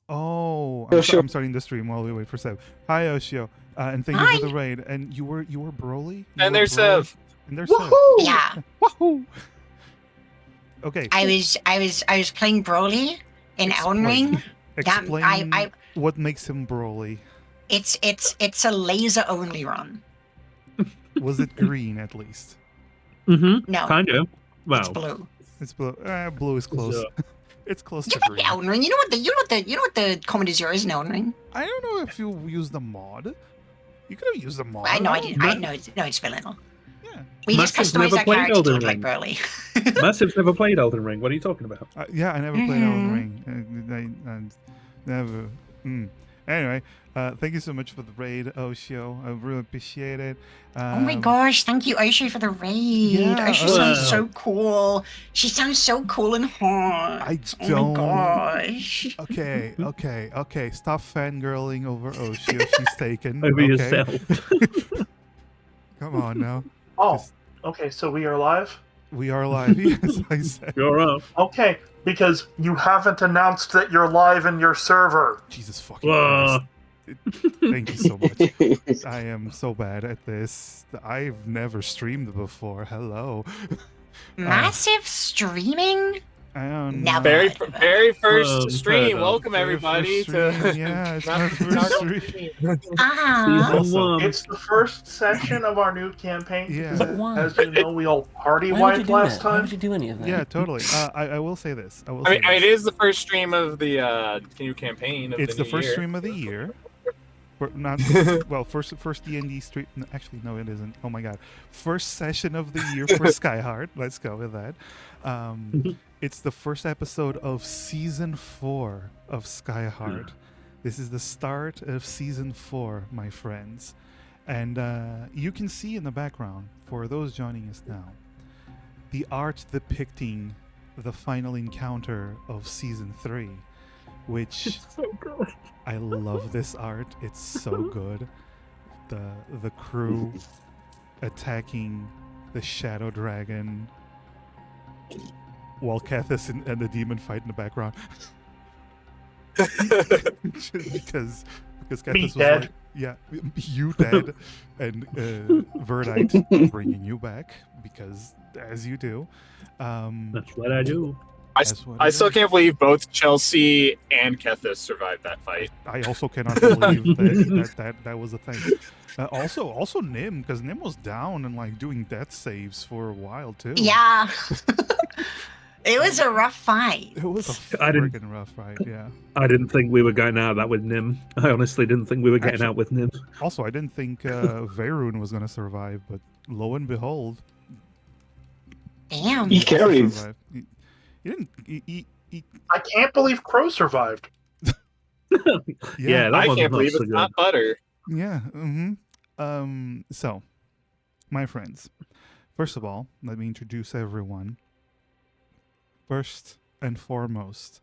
Oh, Oshio. I'm starting the stream while we wait for Seb. Hi, Oshio, and thank you Hi. for the raid. And you were Broly? You And were there's Broly? Sev. And there's Seb. Yeah, Wahoo! Okay. I was playing Broly in Elden Explain. Ring. Explain I what makes him Broly. it's a laser only run. Was it green at least? Mm-hmm. No, Kind of. it's Well, blue. It's blue. Blue is close. So- It's close You to like green. Elden Ring. You know what the comment is yours in Elden Ring. I don't know if you used the mod. You could have used the mod. I know I don't did. I know it's villainal. Yeah. We just Massive customize never our played character to Elden look like Ring. Broly. Massive's never played Elden Ring. What are you talking about? Yeah, I never played Elden Mhm. Ring. I never. Anyway, thank you so much for the raid, Oshio. I really appreciate it. Oh my gosh, thank you, Oshi, for the raid. Yeah, Oshi sounds wow. so cool. She sounds so cool and hot. I Oh don't- my gosh. Okay. Stop fangirling over Oshio. She's taken. Over okay? yourself. Come on now. Oh, Just- okay, so we are live? We are live. Yes, I said. You're up. Okay, because you haven't announced that you're live in your server. Jesus fucking Christ. Thank you so much. I am so bad at this. I've never streamed before. Hello. Massive streaming? I don't Never. know. Very first Fair stream. enough. Welcome Very everybody first to. stream. Yeah, it's Not- my not- first stream. Ah. Season one. It's the first session of our new campaign. Yeah. because But why? As you know, we all party Why would you wiped do last that? Why time. would you do any of that? Yeah, totally. I will say this. I mean, it is the first stream of the new campaign. Of It's the the new first year. stream of the year. Not well. First D&D stream. No, actually, no, it isn't. Oh my god! First session of the year for Skyheart. Let's go with that. It's the first episode of season 4 of Skyheart. This is the start of season 4, my friends, and you can see in the background for those joining us now, the art depicting the final encounter of season 3, which. So good. I love this art. It's so good. The crew attacking the shadow dragon while Kethis and the demon fight in the background. Just because Kethis was dead. like, yeah, you dead, and Verdite bringing you back because as you do. That's what I do. That's what I it still is. can't believe both Chelsea and Kethis survived that fight. I also cannot believe that was a thing. Also Nim, because Nim was down and like doing death saves for a while too. Yeah. It was a rough fight. It was a I didn't- freaking rough fight, yeah. I didn't think we were getting out of that with Nim. I honestly didn't think we were getting Actually- out with Nim. Also, I didn't think Verun was gonna survive, but lo and behold, Damn. E He carried. survived. He didn't. He, I can't believe Crow survived. Yeah, that I one's can't not believe so it's good. not butter. Yeah. So, my friends, first of all, let me introduce everyone. First and foremost,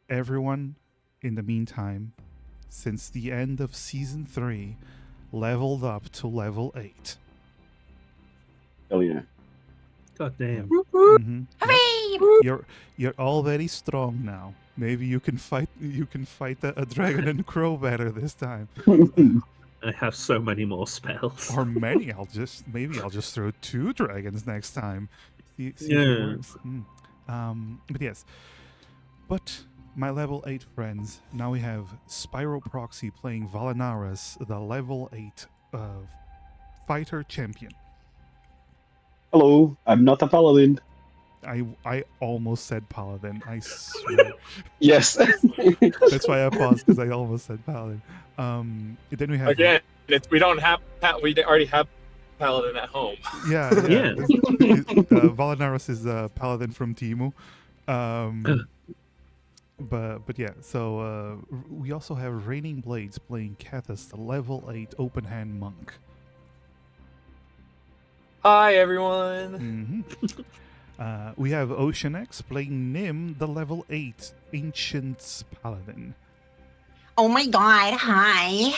everyone in the meantime, since the end of season 3, leveled up to level 8. Hell yeah. God damn. Mm-hmm. Hooray! You're already strong now. Maybe you can fight a dragon and crow better this time. I have so many more spells. Or many. Maybe I'll just throw 2 dragons next time. See if it Yeah. works. But yes. But my level 8 friends, now we have Spyro Proxy playing Valanaris, the level 8 fighter champion. Hello, I'm not a paladin. I almost said paladin. I swear. Yes. That's why I paused, because I almost said paladin. Then we have Again, we don't have. We already have paladin at home. Yeah. Yeah. Valanaris is a paladin from Timu. But yeah, so we also have Raining Blades playing Kathas, the level 8 open hand monk. Hi everyone. We have Ocean X playing Nim, the level 8 ancient paladin. Oh my god, hi.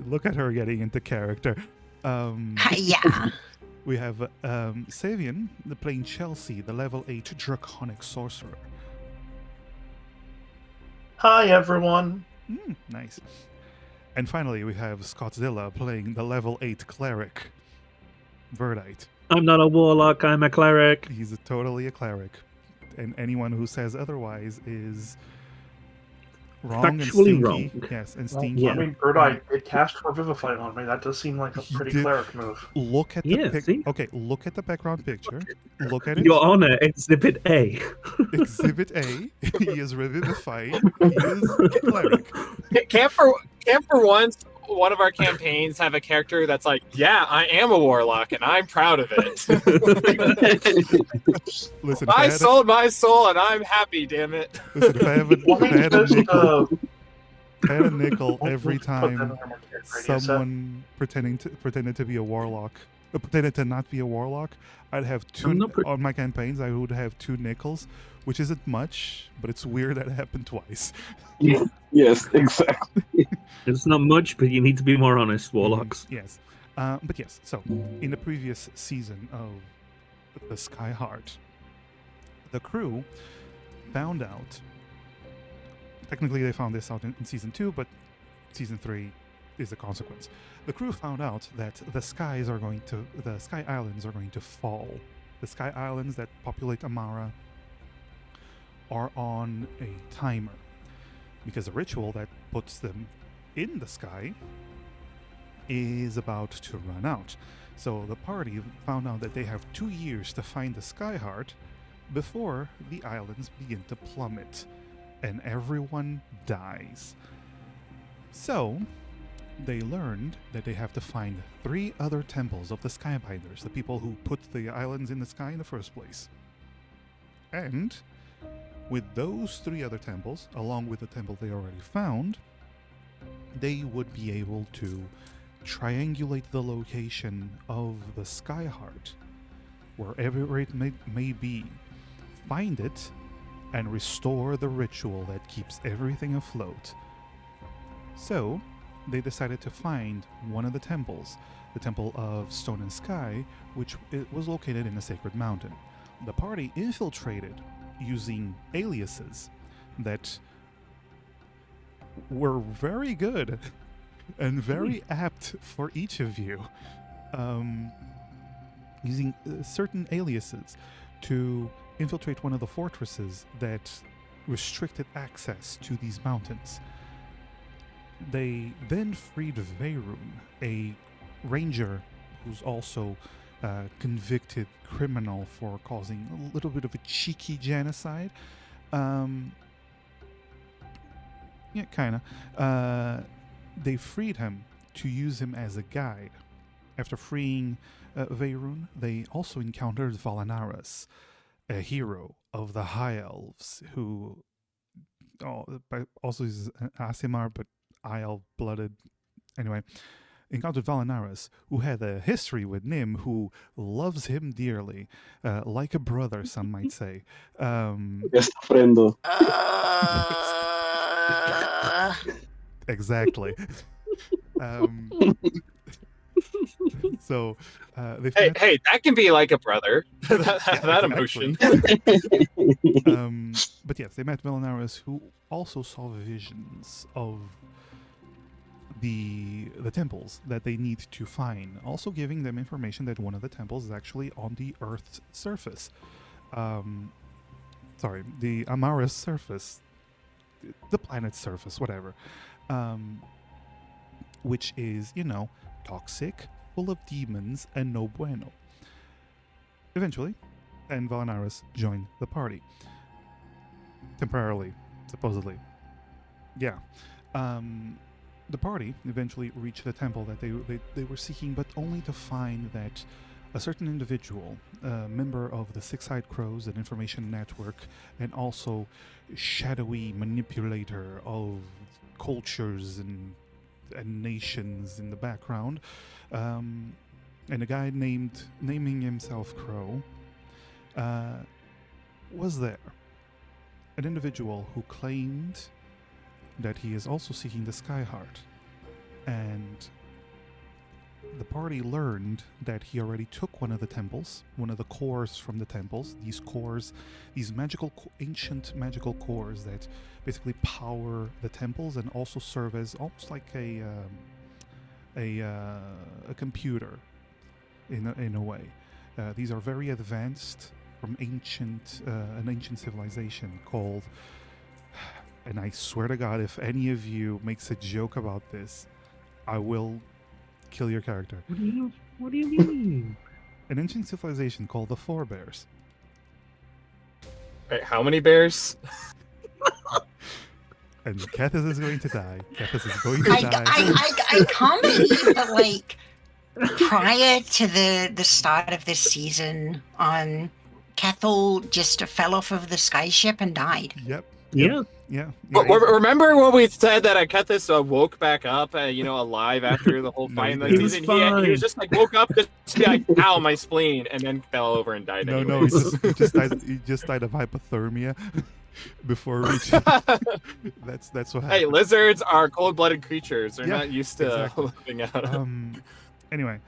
Look at her getting into character. Yeah. We have Savian playing Chelsea, the level 8 draconic sorcerer. Hi, everyone. Nice. And finally, we have Scottzilla playing the level 8 cleric, Verdite. I'm not a warlock, I'm a cleric. He's totally a cleric. And anyone who says otherwise is wrong Factually and stinky. wrong. Yes, and Well, stinky. I mean, Birdeye did cast Revivify on me. That does seem like a He pretty did. cleric move. Look at the Yeah, see? Okay, look at the background picture. Look at it. Your Honor, Exhibit A. Exhibit A. He is revivified. He is a cleric. Can't for once one of our campaigns have a character that's like, yeah, I am a warlock and I'm proud of it. Listen, I sold my soul and I'm happy. Damn it. Listen, if I had a Just, nickel, if I had a nickel every let's put that time in our character idea set. someone pretended to be a warlock, pretended to not be a warlock, I'd have two I'm not on my campaigns. I would have 2 nickels, which isn't much, but it's weird that it happened twice. Yes, exactly. It's not much, but you need to be more honest, warlocks. Yes, but yes. So in the previous season of the Skyheart, the crew found out. Technically, they found this out in season 2, but season 3 is the consequence. The crew found out that the Sky Islands are going to fall. The Sky Islands that populate Amara are on a timer because the ritual that puts them in the sky is about to run out. So the party found out that they have 2 years to find the Skyheart before the islands begin to plummet and everyone dies. So they learned that they have to find 3 other temples of the Skybinders, the people who put the islands in the sky in the first place. And with those 3 other temples, along with the temple they already found, they would be able to triangulate the location of the Skyheart, wherever it may be, find it, and restore the ritual that keeps everything afloat. So, they decided to find one of the temples, the Temple of Stone and Sky, which was located in a sacred mountain. The party infiltrated using aliases that were very good and very apt for each of you. Using certain aliases to infiltrate one of the fortresses that restricted access to these mountains. They then freed Veyrun, a ranger who's also a convicted criminal for causing a little bit of a cheeky genocide. Yeah, kind of. They freed him to use him as a guide. After freeing Veyrun, they also encountered Valanaris, a hero of the High Elves, who also is an Asimar, but Isle-blooded. Anyway, encountered Valanaris, who had a history with Nim, who loves him dearly, like a brother, some might say. Best friend. Exactly. So they Hey, that can be like a brother. that exactly. emotion. But yes, they met Valanaris, who also saw visions of the temples that they need to find. Also giving them information that one of the temples is actually on the Earth's surface. Sorry, the Amara's surface, the planet's surface, whatever. Which is, toxic, full of demons, and no bueno. Eventually, and Valanaris joined the party. Temporarily, supposedly. Yeah. The party eventually reached the temple that they were seeking, but only to find that a certain individual, a member of the Six-Eyed Crows, an information network, and also shadowy manipulator of cultures and nations in the background, and a guy naming himself Crow, was there. An individual who claimed that he is also seeking the Skyheart, and the party learned that he already took one of the temples, one of the cores from the temples. These cores, these ancient magical cores that basically power the temples and also serve as almost like a computer in a way. These are very advanced from an ancient civilization called. And I swear to God, if any of you makes a joke about this, I will kill your character. What do you mean? An ancient civilization called the Forebears. Wait, how many bears? And Kethis is going to die. Kethis is going to die. I can't believe that, like, prior to the start of this season, Kethel just fell off of the skyship and died. Yep. Yeah. Yeah. Remember when we said that Akethis woke back up, alive after the whole No, fight in the he season? was He was just like woke up, just to be like, "Ow, my spleen," and then fell over and died. No, anyways. he just died. He just died of hypothermia before reaching. That's what happened. Hey, lizards are cold-blooded creatures. They're Yeah, not used to exactly. living out. Anyway,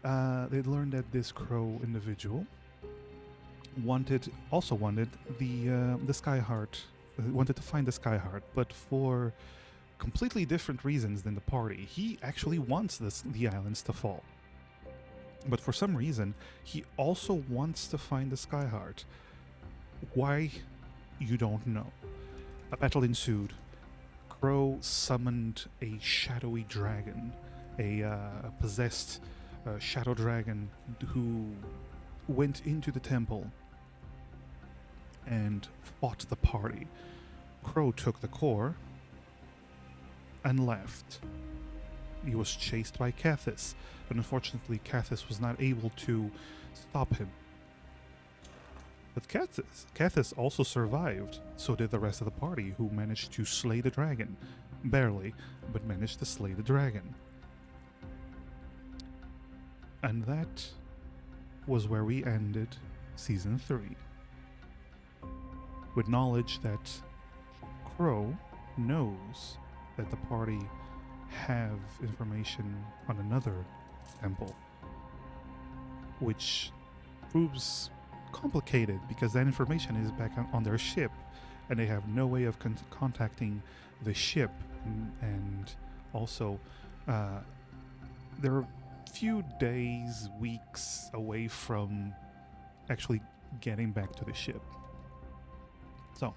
they learned that this crow individual wanted the Skyheart. Wanted to find the Skyheart, but for completely different reasons than the party. He actually wants the islands to fall, but for some reason, he also wants to find the Skyheart. Why? You don't know. A battle ensued. Crow summoned a shadowy dragon, a possessed shadow dragon who went into the temple and fought the party. Crow took the core and left. He was chased by Kethis, but unfortunately Kethis was not able to stop him. But Kethis also survived, so did the rest of the party, who managed to slay the dragon. Barely, but managed to slay the dragon. And that was where we ended Season 3. With knowledge that Crow knows that the party have information on another temple, which proves complicated because that information is back on their ship and they have no way of contacting the ship, and also they're a few days, weeks away from actually getting back to the ship. So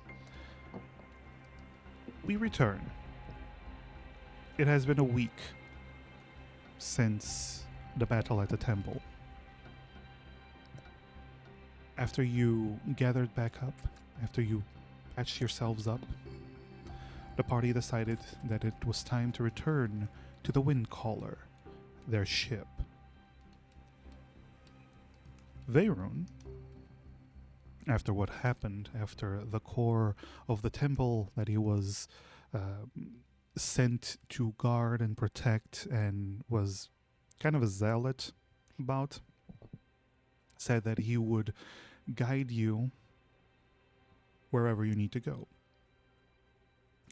we return. It has been a week since the battle at the temple. After you gathered back up, after you patched yourselves up, the party decided that it was time to return to the Windcaller, their ship. Veyron, after what happened, after the core of the temple that he was sent to guard and protect and was kind of a zealot about, said that he would guide you wherever you need to go.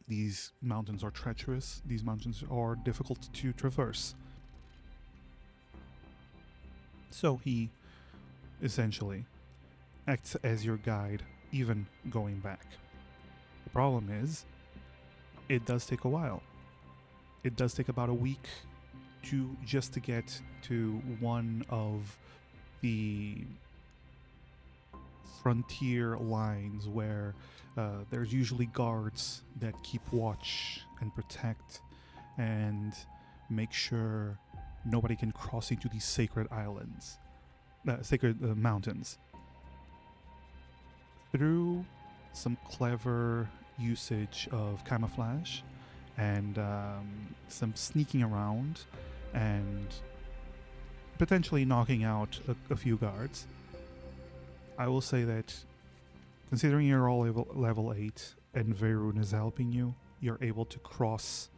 These mountains are treacherous. These mountains are difficult to traverse. So he essentially acts as your guide, even going back. The problem is, it does take a while. it does take about a week just to get to one of the frontier lines where there's usually guards that keep watch and protect and make sure nobody can cross into these sacred islands, sacred mountains. Through some clever usage of camouflage and some sneaking around and potentially knocking out a few guards, I will say that considering you're all level 8 and Verun is helping you, you're able to cross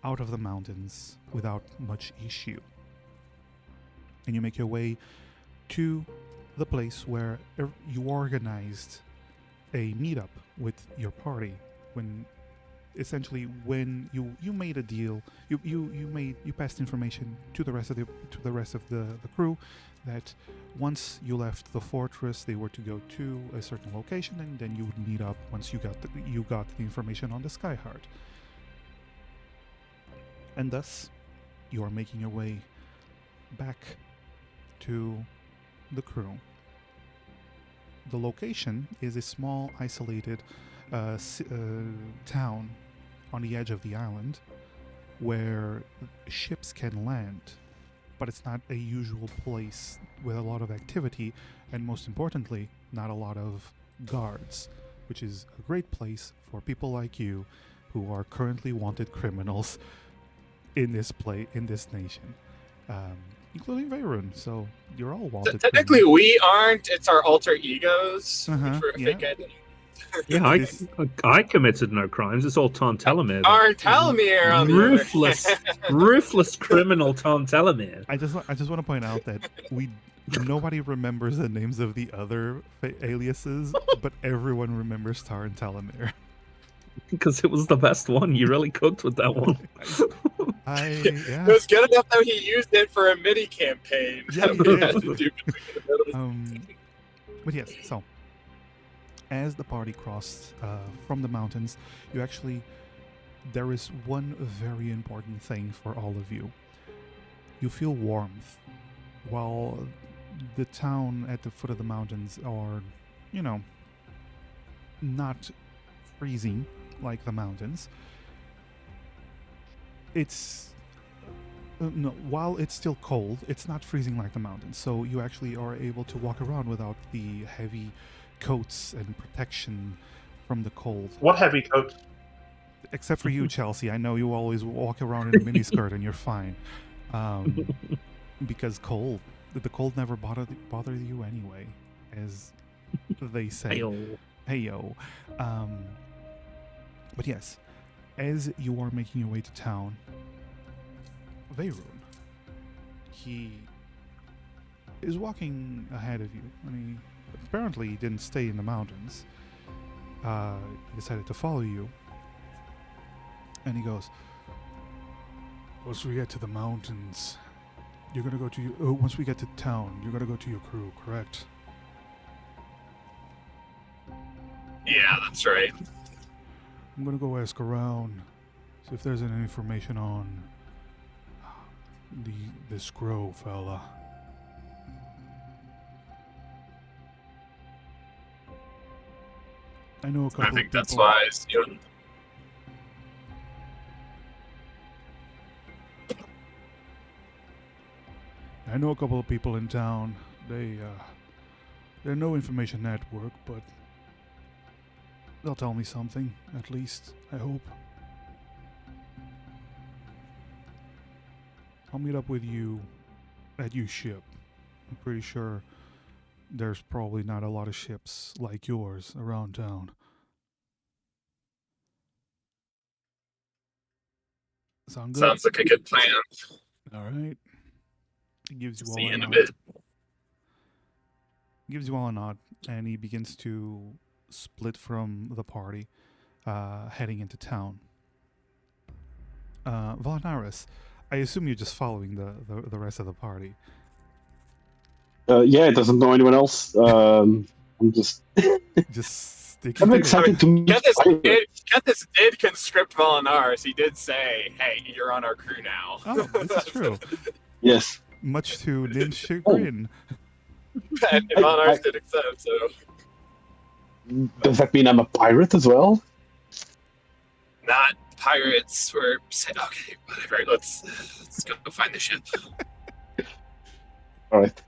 out of the mountains without much issue. And you make your way to the place where you organized a meetup with your party when you made a deal, you passed information to the rest of the crew that once you left the fortress they were to go to a certain location, and then you would meet up once you got the information on the Skyheart. And thus you are making your way back to the crew. The location is a small isolated town on the edge of the island where ships can land, but it's not a usual place with a lot of activity, and most importantly, not a lot of guards, which is a great place for people like you who are currently wanted criminals in this nation, including Veyrun. So you're all wanted. Technically, criminals. we aren't. It's our alter egos. Yeah. Fake identity. Yeah, I committed no crimes. It's all Tarn-Telemere. Our Telemere on the other Ruthless, ruthless criminal Tarn-Telemere. I just want to point out that nobody remembers the names of the other aliases, but everyone remembers Tar and Telemere. Because it was the best one. You really cooked with that one. It was good enough that he used it for a mini campaign. Yeah, he did. But yes, so as the party crossed from the mountains, there is one very important thing for all of you. You feel warmth. While the town at the foot of the mountains are, not freezing like the mountains, while it's still cold, it's not freezing like the mountains. So you actually are able to walk around without the heavy coats and protection from the cold. What heavy coats? Except for you, Chelsea. I know you always walk around in a miniskirt and you're fine. Because the cold never bothered you anyway, as they say. Heyo. But yes, as you are making your way to town, Veyrun, he is walking ahead of you. Apparently he didn't stay in the mountains. He decided to follow you. And he goes, once we get to the mountains, you're gonna go to once we get to town, you're gonna go to your crew, correct? Yeah, that's right. I'm gonna go ask around, see if there's any information on this Crow fella. I know a couple. I think of that's people. wise. I know a couple of people in town. They're no information network, but they'll tell me something, at least, I hope. I'll meet up with you at your ship. I'm pretty sure there's probably not a lot of ships like yours around town. Sound good? Sounds like a good plan. All right. He gives you all See you a in a nod. bit. Gives you all a nod, and he begins to split from the party, heading into town. Valanaris, I assume you're just following the rest of the party. Yeah, it doesn't know anyone else. I'm just. Just sticking I'm to it. excited to meet pirates. Kethis did conscript Volinars. He did say, "Hey, you're on our crew now." Oh, this is true. Yes. Much to Nin's chagrin. And I- Volinars did accept. So Does that mean I'm a pirate as well? not pirates. We're okay. Whatever. Let's go find the ship. All right.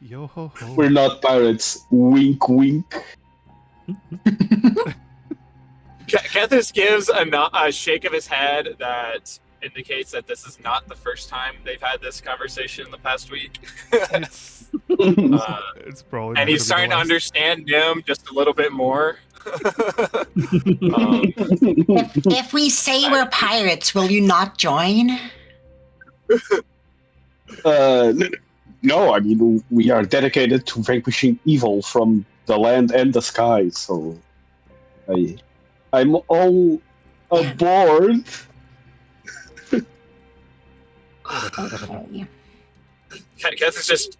Yo ho ho. We're not pirates. Wink, wink. Kethis gives a shake of his head that indicates that this is not the first time they've had this conversation in the past week. It's, it's probably not And he's gonna starting be to the understand Nim just a little bit more. If we say we're pirates, will you not join? No, I mean, we are dedicated to vanquishing evil from the land and the sky, so I'm all aboard. Okay. Kethis just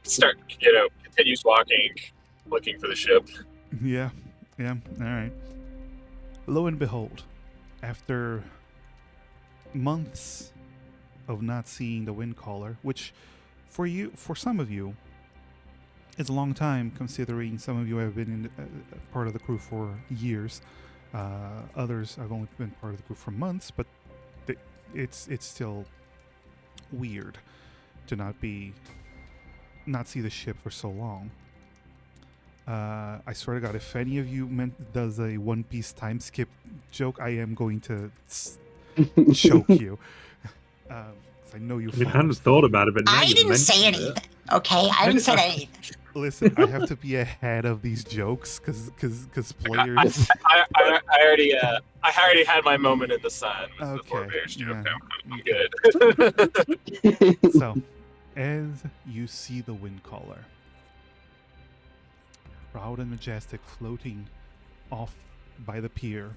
continues walking, looking for the ship. Yeah, all right. Lo and behold, after months of not seeing the wind caller, which for some of you, is a long time, considering some of you have been in part of the crew for years. Others have only been part of the crew for months, but it's still weird to not see the ship for so long. I swear to God, if any of you does a One Piece time skip joke, I am going to choke you. 'Cause I know you. I hadn't thought about it, but now I you didn't say mentioned anything. Okay, I haven't said anything. Listen, I have to be ahead of these jokes because players. I already had my moment in the sun before Okay, Bear's joke. yeah. I'm good. So, as you see the wind caller, proud and majestic, floating off by the pier,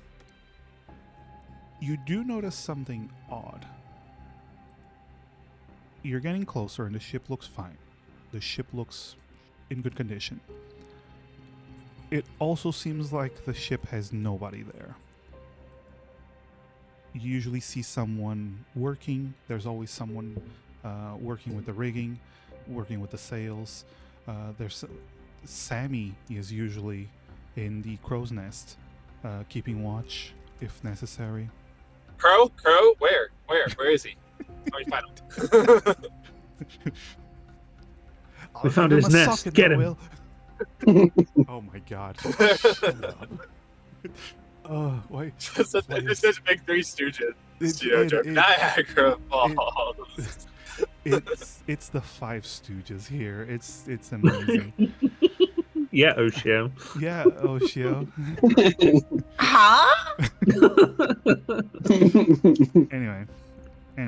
you do notice something odd. You're getting closer, and the ship looks fine. The ship looks in good condition. It also seems like the ship has nobody there. You usually see someone working. There's always someone working with the rigging, working with the sails. There's Sammy is usually in the crow's nest, keeping watch if necessary. Crow? Where is he? Oh, he's fine. I'll We found give his him a nest. socket, Get I him. will. Oh my God. Shut up. Why? This is a big Three Stooges. It- Niagara Falls. It's the Five Stooges here. It's amazing. Yeah, Oshio. Yeah, Oshio. Huh? Anyway,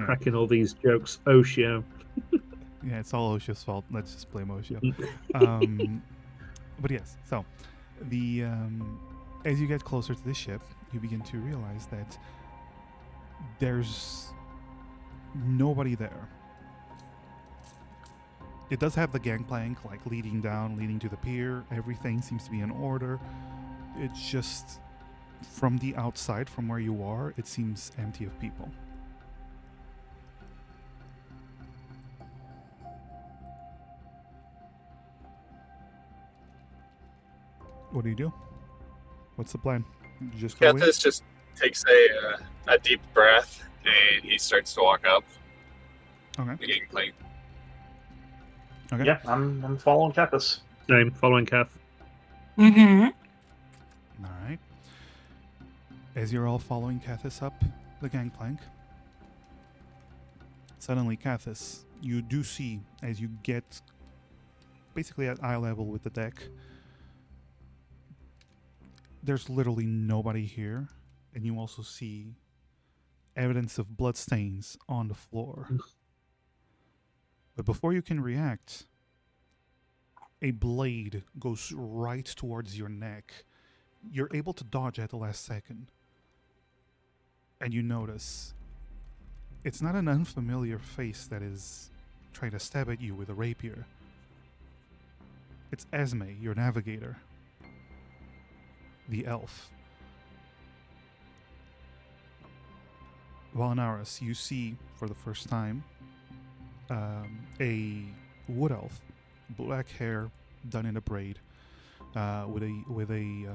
Cracking all these jokes. Oshio. yeah, it's all Oshio's fault. Let's just blame Oshio. But yes, so the as you get closer to the ship, you begin to realize that there's nobody there. It does have the gangplank, like leading to the pier. Everything seems to be in order. It's just from the outside, from where you are, it seems empty of people. What do you do? What's the plan? You just go in? Kethis just takes a deep breath and he starts to walk up. Okay. The gangplank. Okay. Yeah, I'm following Kethis. Same, following Kath. Mm-hmm. All right. As you're all following Kathis up the gangplank, suddenly, Kathis, you do see, as you get basically at eye level with the deck, there's literally nobody here, and you also see evidence of bloodstains on the floor. But before you can react, a blade goes right towards your neck. You're able to dodge at the last second. And you notice it's not an unfamiliar face that is trying to stab at you with a rapier. It's Esme, your navigator. The elf. Valanaris, you see for the first time a wood elf, black hair done in a braid, with a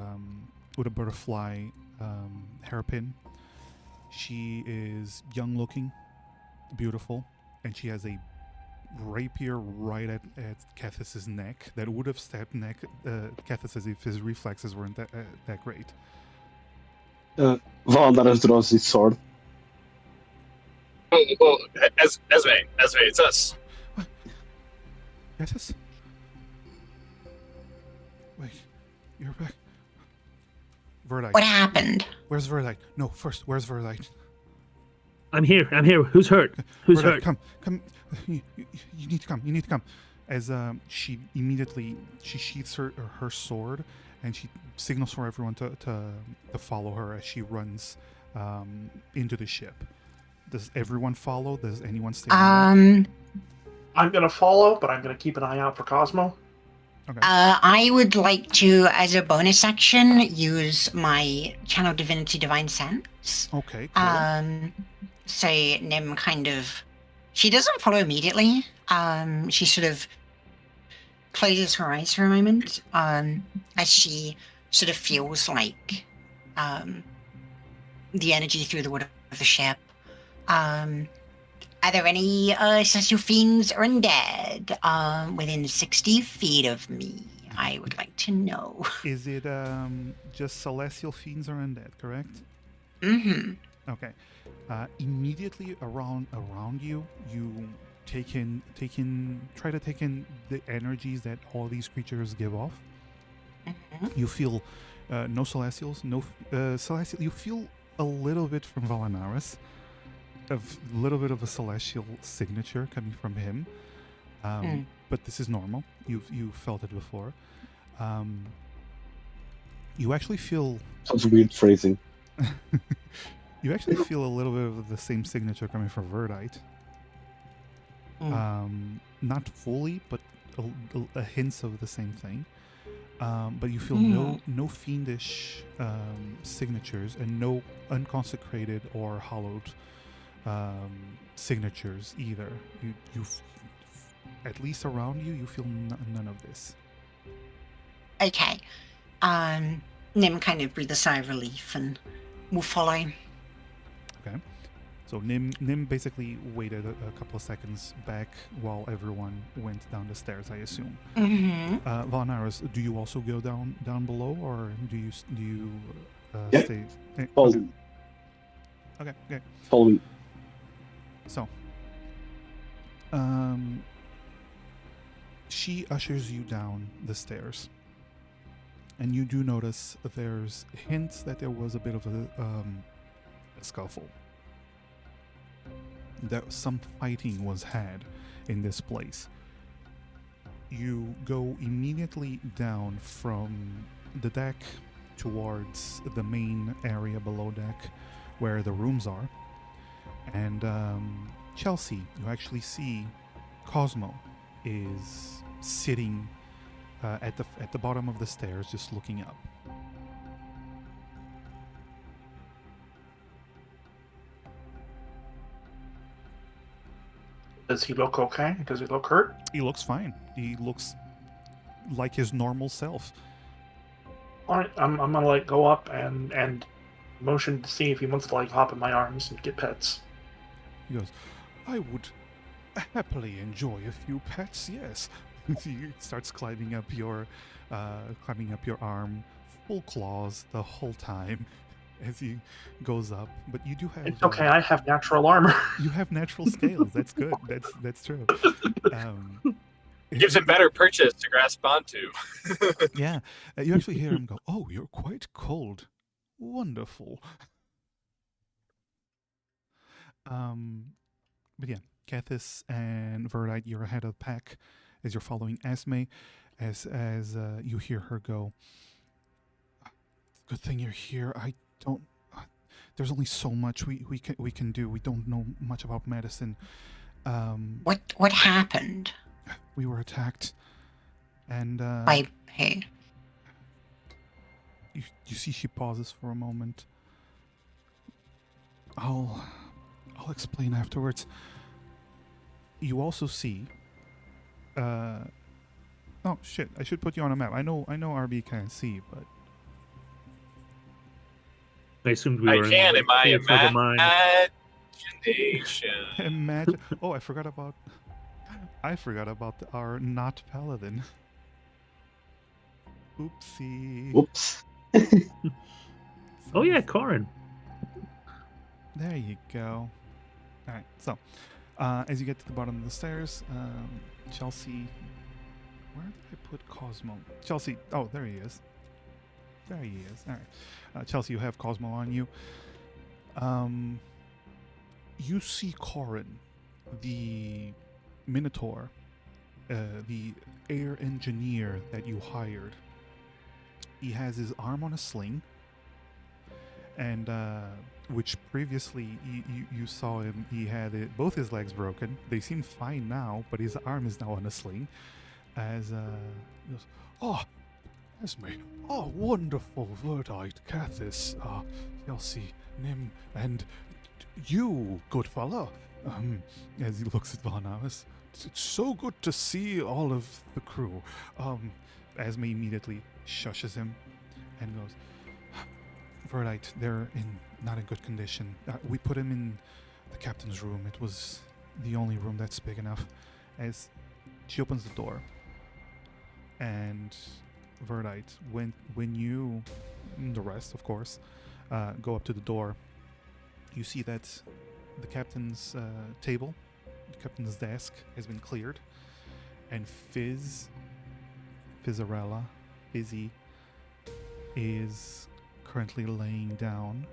butterfly hairpin. She is young looking, beautiful, and she has a rapier right at Kethis' neck that would have stabbed Kethis if his reflexes weren't that great. Valanaris draws his sword. Oh, Esme, it's us. Kethis? Wait, you're back. Verdite. What happened? Where's Verdite? No, first, where's Verdite? I'm here. Who's hurt? Who's Verdite, hurt? come. You need to come. As she sheaths her sword, and she signals for everyone to follow her as she runs into the ship. Does everyone follow? Does anyone stay? I'm gonna follow, but I'm gonna keep an eye out for Cosmo. Okay. I would like to, as a bonus action, use my Channel Divinity Divine Sense. Okay. Cool. So Nim she doesn't follow immediately. She sort of closes her eyes for a moment, as she sort of feels like the energy through the wood of the ship. Are there any celestial fiends or undead within 60 feet of me? I would like to know. Is it just celestial fiends or undead? Correct. Mm-hmm. Okay. Immediately around you try to take in the energies that all these creatures give off. Mm-hmm. You feel no celestials, no celestial. You feel a little bit from Valanaris, a little bit of a celestial signature coming from him, but this is normal. You've felt it before. You actually feel. Sounds weird phrasing. You actually feel a little bit of the same signature coming from Verdite. Not fully, but a hints of the same thing. But you feel no fiendish signatures and no unconsecrated or hallowed signatures either. You at least around you feel none of this. Okay. Nim kind of breathes a sigh of relief and will follow. Okay. So Nim basically waited a couple of seconds back while everyone went down the stairs, I assume. Mm-hmm. Valanaris, do you also go down below, or do you Yeah. stay? Follow Okay. me. Okay. Follow me. So, she ushers you down the stairs, and you do notice there's hints that there was a bit of a scuffle. That some fighting was had in this place. You go immediately down from the deck towards the main area below deck where the rooms are. And Chelsea, you actually see Cosmo is sitting at the bottom of the stairs, just looking up. Does he look okay? Does he look hurt? He looks fine. He looks like his normal self. All right, I'm gonna go up and motion to see if he wants to hop in my arms and get pets. He goes, I would happily enjoy a few pets, yes. He starts climbing up your arm, full claws the whole time as he goes up. But you do have. It's okay. I have natural armor. You have natural scales. That's good. That's true. Gives him better perches to grasp onto. Yeah, you actually hear him go, "Oh, you're quite cold. Wonderful." But yeah, Kethis and Verdite, you're ahead of the pack as you're following Esme. As you hear her go, "Good thing you're here. I don't. There's only so much we can do. We don't know much about medicine. What happened? We were attacked. And By who? you see she pauses for a moment. I'll explain afterwards. You also see oh shit, I should put you on a map. I know RB can't see, but I assumed we I were can in my here for the mine. imagination. imagine. Oh, I forgot about our not paladin. Oopsie. Whoops. Oh yeah, Corin. There you go. All right. So, as you get to the bottom of the stairs, Chelsea. Where did I put Cosmo? Chelsea. Oh, there he is. There he is. All right. Chelsea, you have Cosmo on you. You see Corin, the Minotaur, the air engineer that you hired. He has his arm on a sling, and which previously you saw him. He had both his legs broken. They seem fine now, but his arm is now on a sling. As he goes, oh, Esme, oh, wonderful Verdite, Cathis, Chelsea, Nim, and you, good fellow. As he looks at Varnavis, it's so good to see all of the crew. Esme immediately shushes him and goes, Verdite, they're not in good condition. We put him in the captain's room. It was the only room that's big enough. As she opens the door, and Verdite, when you, and the rest, of course, go up to the door, you see that the captain's table, the captain's desk, has been cleared, and Fizzy, is currently laying down,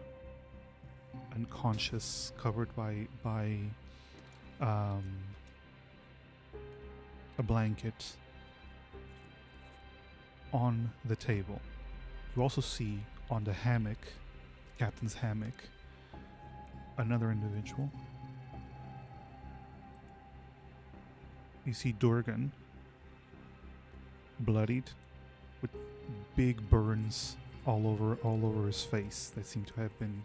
unconscious, covered by a blanket on the table. You also see on the hammock, captain's hammock, another individual. You see Durgan, bloodied, with big burns all over his face that seem to have been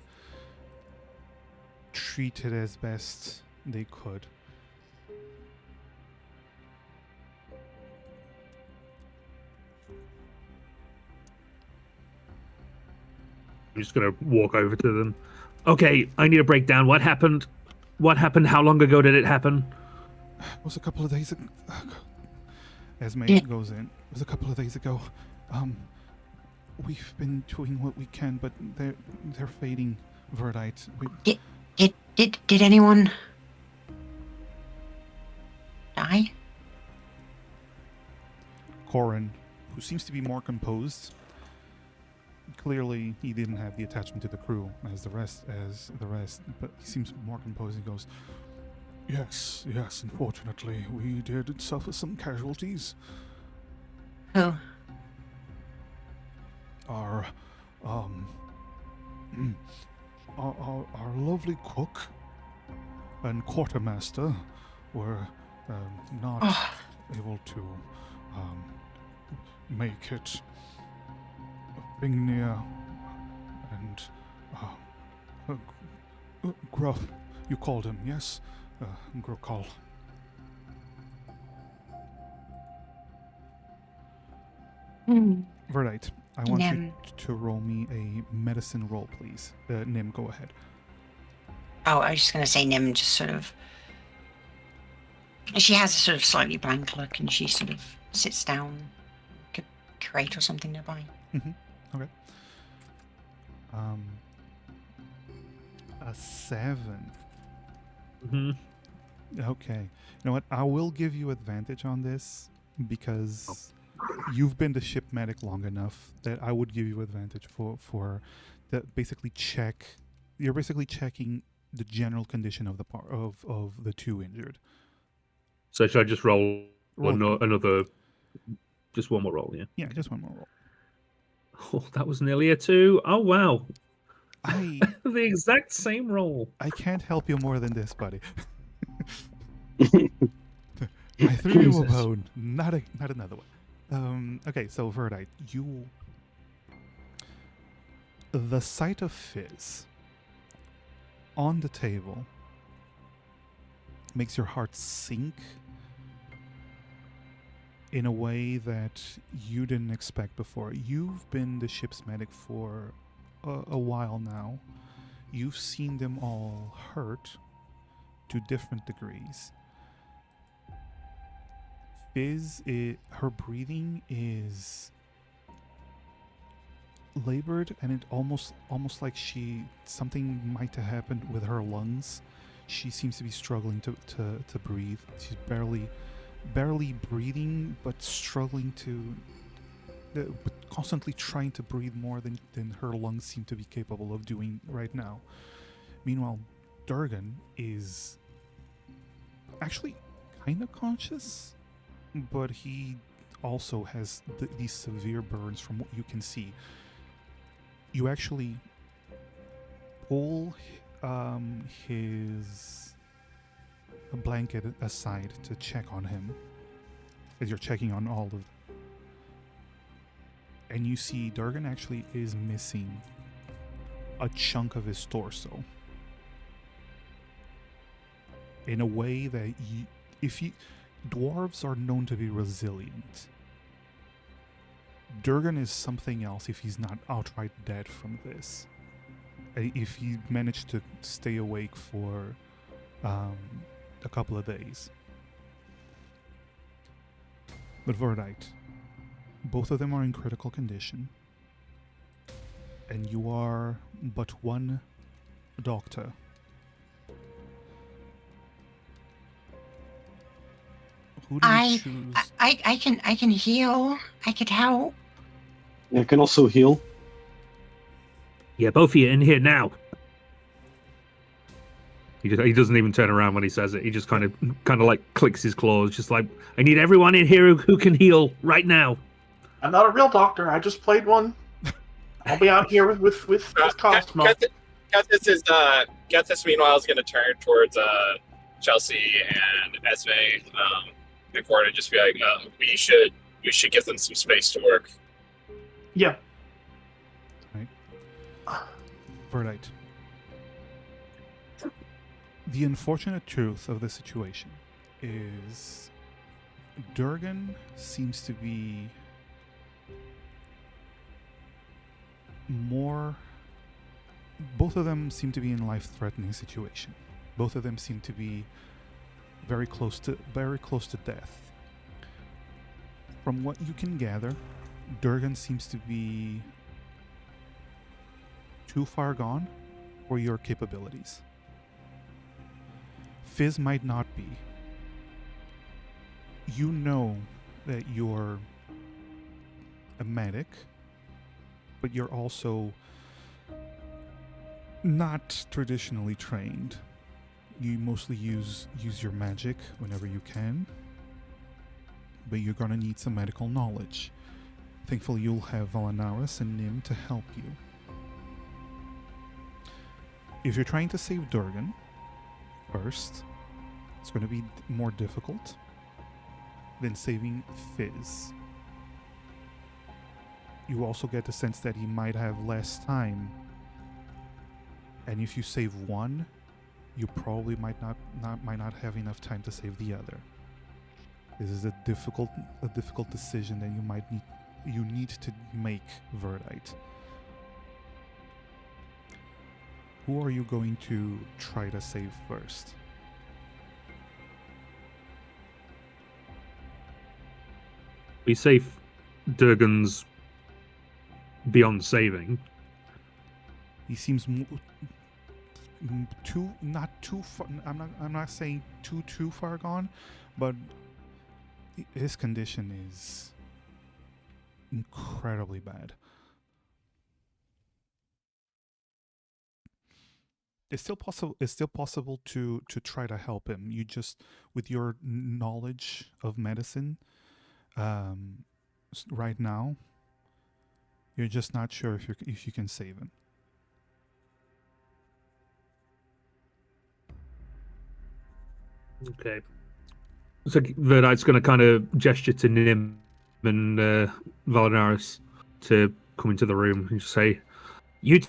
treated as best they could. I'm just gonna walk over to them. Okay, I need a breakdown. What happened? What happened? How long ago did it happen? It was a couple of days ago. Esme Yeah. goes in. It was a couple of days ago. We've been doing what we can, but they're fading, Verdite. Did anyone die? Corin, who seems to be more composed. Clearly, he didn't have the attachment to the crew as the rest, but he seems more composed. He goes, Yes, unfortunately, we did suffer some casualties. Who? Our lovely cook and quartermaster were not able to make it. Bingnir and Gruff, you called him, yes? Grokal. Verdite, I want you to roll me a medicine roll, please. Nim, go ahead. Oh, I was just going to say Nim just sort of... She has a sort of slightly blank look and she sort of sits down, like a crate or something nearby. Mm-hmm. Okay. A 7. Mm-hmm. Okay. You know what? I will give you advantage on this because you've been the ship medic long enough that I would give you advantage for that. Basically, check. You're basically checking the general condition of the two injured. So should I just roll Roll. another? Just one more roll, yeah. Yeah, just one more roll. Oh, that was nearly a 2. Oh wow, I the exact same roll. I can't help you more than this, buddy. I threw you a Jesus. bone, not another one. Okay, so Verdite, the sight of Fizz on the table makes your heart sink in a way that you didn't expect before. You've been the ship's medic for a while now. You've seen them all hurt to different degrees. Fizz, her breathing is labored, and it almost like something might have happened with her lungs. She seems to be struggling to breathe. She's barely breathing, but struggling but constantly trying to breathe more than her lungs seem to be capable of doing right now. Meanwhile, Durgan is actually kind of conscious, but he also has these severe burns from what you can see. You actually pull his blanket aside to check on him, as you're checking on all of, and you see Durgan actually is missing a chunk of his torso in a way that dwarves are known to be resilient. Durgan is something else if he's not outright dead from this. If he managed to stay awake for a couple of days. But Verdite, both of them are in critical condition, and you are but one doctor. Who do you choose? I can heal. I could help. I can also heal. Yeah, both of you in here now. He doesn't even turn around when he says it. He just kind of like clicks his claws, just like, I need everyone in here who can heal right now. I'm not a real doctor. I just played one. I'll be out here with Cosmo. Gethys meanwhile is going to turn towards Chelsea and Esme and Cora and just be like, we should give them some space to work. Yeah. Right. Verdite. The unfortunate truth of the situation is Durgan seems to be more... Both of them seem to be in life-threatening situation. Both of them seem to be very close to death. From what you can gather, Durgan seems to be too far gone for your capabilities. Fizz might not be. You know that you're a medic, but you're also not traditionally trained. You mostly use your magic whenever you can, but you're gonna need some medical knowledge. Thankfully, you'll have Valanaris and Nim to help you. If you're trying to save Durgan first, it's going to be more difficult than saving Fizz. You also get the sense that he might have less time, and if you save one, you probably might not have enough time to save the other. This is a difficult decision that you need to make, Verdite. Who are you going to try to save first? We save Durgan's beyond saving. He seems not too far. I'm not saying too far gone, but his condition is incredibly bad. It's still possible to try to help him. You just, with your knowledge of medicine, right now, you're just not sure if you can save him. Okay. So Verdite's going to kind of gesture to Nim and Valinaris to come into the room and just say, "You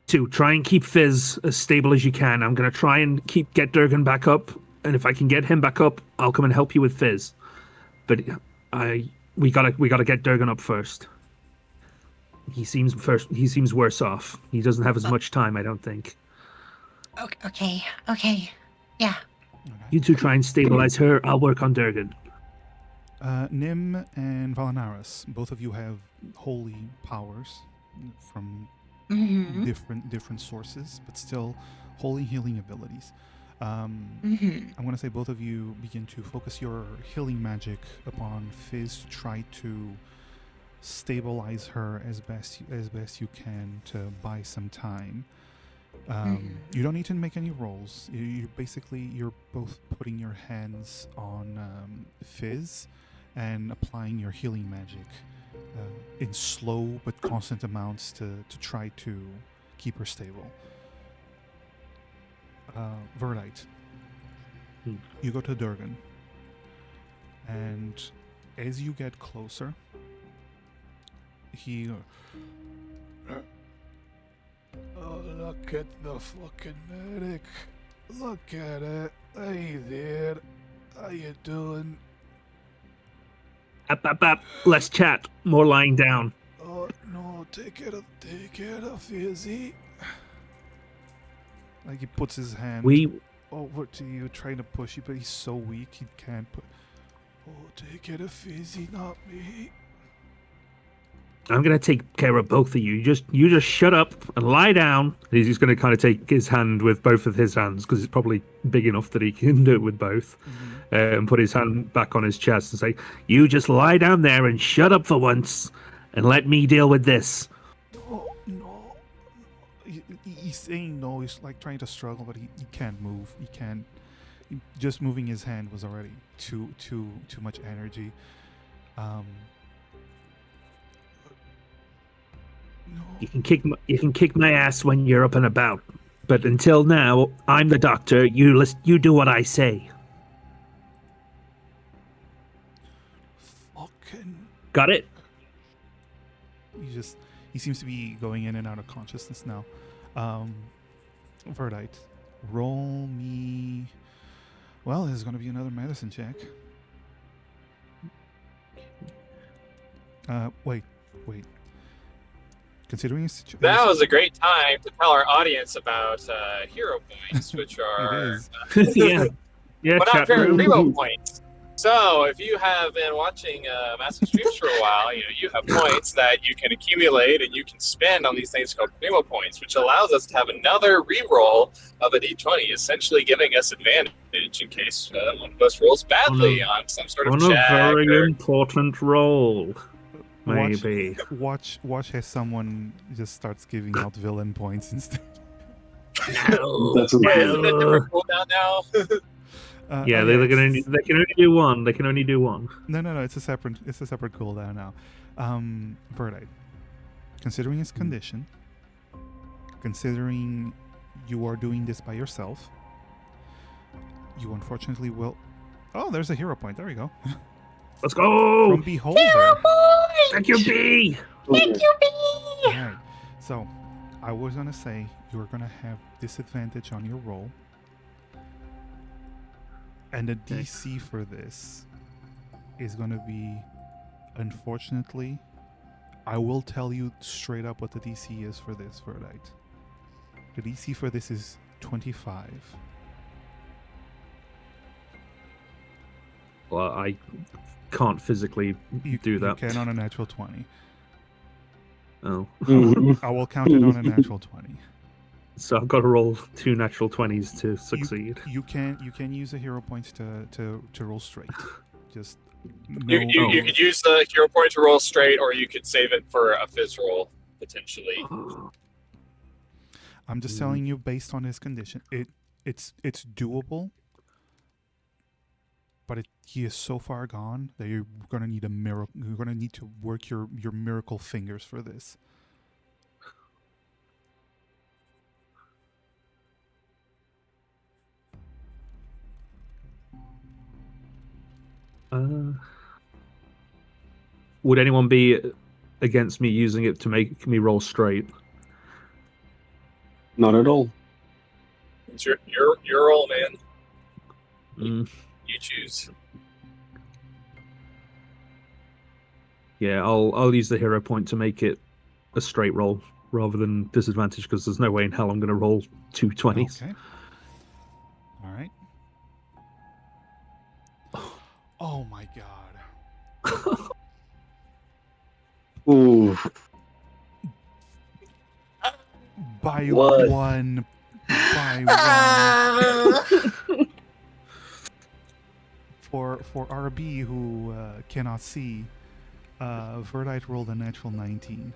two try and keep Fizz as stable as you can. I'm gonna try and get Durgan back up, and if I can get him back up, I'll come and help you with Fizz. But we gotta get Durgan up first. He seems worse off. He doesn't have as much time, I don't think. Okay. Yeah. Okay. You two try and stabilize her. I'll work on Durgan." Nim and Valanaris, both of you have holy powers from Mm-hmm. different sources, but still holy healing abilities. Mm-hmm. I'm gonna say both of you begin to focus your healing magic upon Fizz to try to stabilize her as best you can to buy some time. You don't need to make any rolls. You're both putting your hands on Fizz and applying your healing magic in slow but constant amounts to try to keep her stable. Verdite, you go to Durgan, and as you get closer, he oh, look at the fucking medic. Look at it. Hey there. How you doing? Up. Less chat, more lying down. Oh no, take it a Fizzy. Like he puts his hand over to you, trying to push you, but he's so weak he can't put. Oh, take it a Fizzy, not me. I'm gonna take care of both of you. You just shut up and lie down. He's just gonna kind of take his hand with both of his hands because it's probably big enough that he can do it with both, and put his hand back on his chest and say, "You just lie down there and shut up for once, and let me deal with this." No. He's saying no. He's like trying to struggle, but he can't move. He can't. Just moving his hand was already too much energy. No. You can kick my ass when you're up and about, but until now, I'm the doctor. You do what I say. Fucking. Got it? He seems to be going in and out of consciousness now. Verdite, roll me. Well, there's going to be another medicine check. Wait. Considering his situation, That was a great time to tell our audience about hero points, which it are is. Yeah, but not chat very room. primo points. So if you have been watching Massive Streams for a while, you have points that you can accumulate and you can spend on these things called primo points, which allows us to have another reroll of a d20, essentially giving us advantage in case one of us rolls badly on some sort of On a check. very important roll. Maybe. Watch as someone just starts giving out villain points instead. No. That's Is right. it a different cooldown now? Yeah, they can only do one. They can only do one. No. It's a separate cooldown now. Verdite, considering his condition, considering you are doing this by yourself, you unfortunately will. Oh, there's a hero point. There we go. Let's go! From Beholder. Thank you, B! Alright, so I was gonna say you're gonna have disadvantage on your roll, and the DC for this is gonna be, unfortunately, I will tell you straight up what the DC is for this, Verdite. The DC for this is 25. Well, I can't physically do that. You can on a natural 20. Oh. I will count it on a natural 20. So I've got to roll 2 natural 20s to succeed. You can use a hero point to roll straight. Just You could use the hero point to roll straight, or you could save it for a fizz roll, potentially. I'm just telling you based on his condition. It's doable, but he is so far gone that you're gonna need a miracle. You're gonna need to work your miracle fingers for this. would anyone be against me using it to make me roll straight? Not at all. It's your role, man. Mm, You choose. yeah, I'll use the hero point to make it a straight roll rather than disadvantage, because there's no way in hell I'm going to roll 2 20s. Okay. All right. Oh my god. Ooh. By What? one. By one. For RB who cannot see, Verdite rolled a natural 19.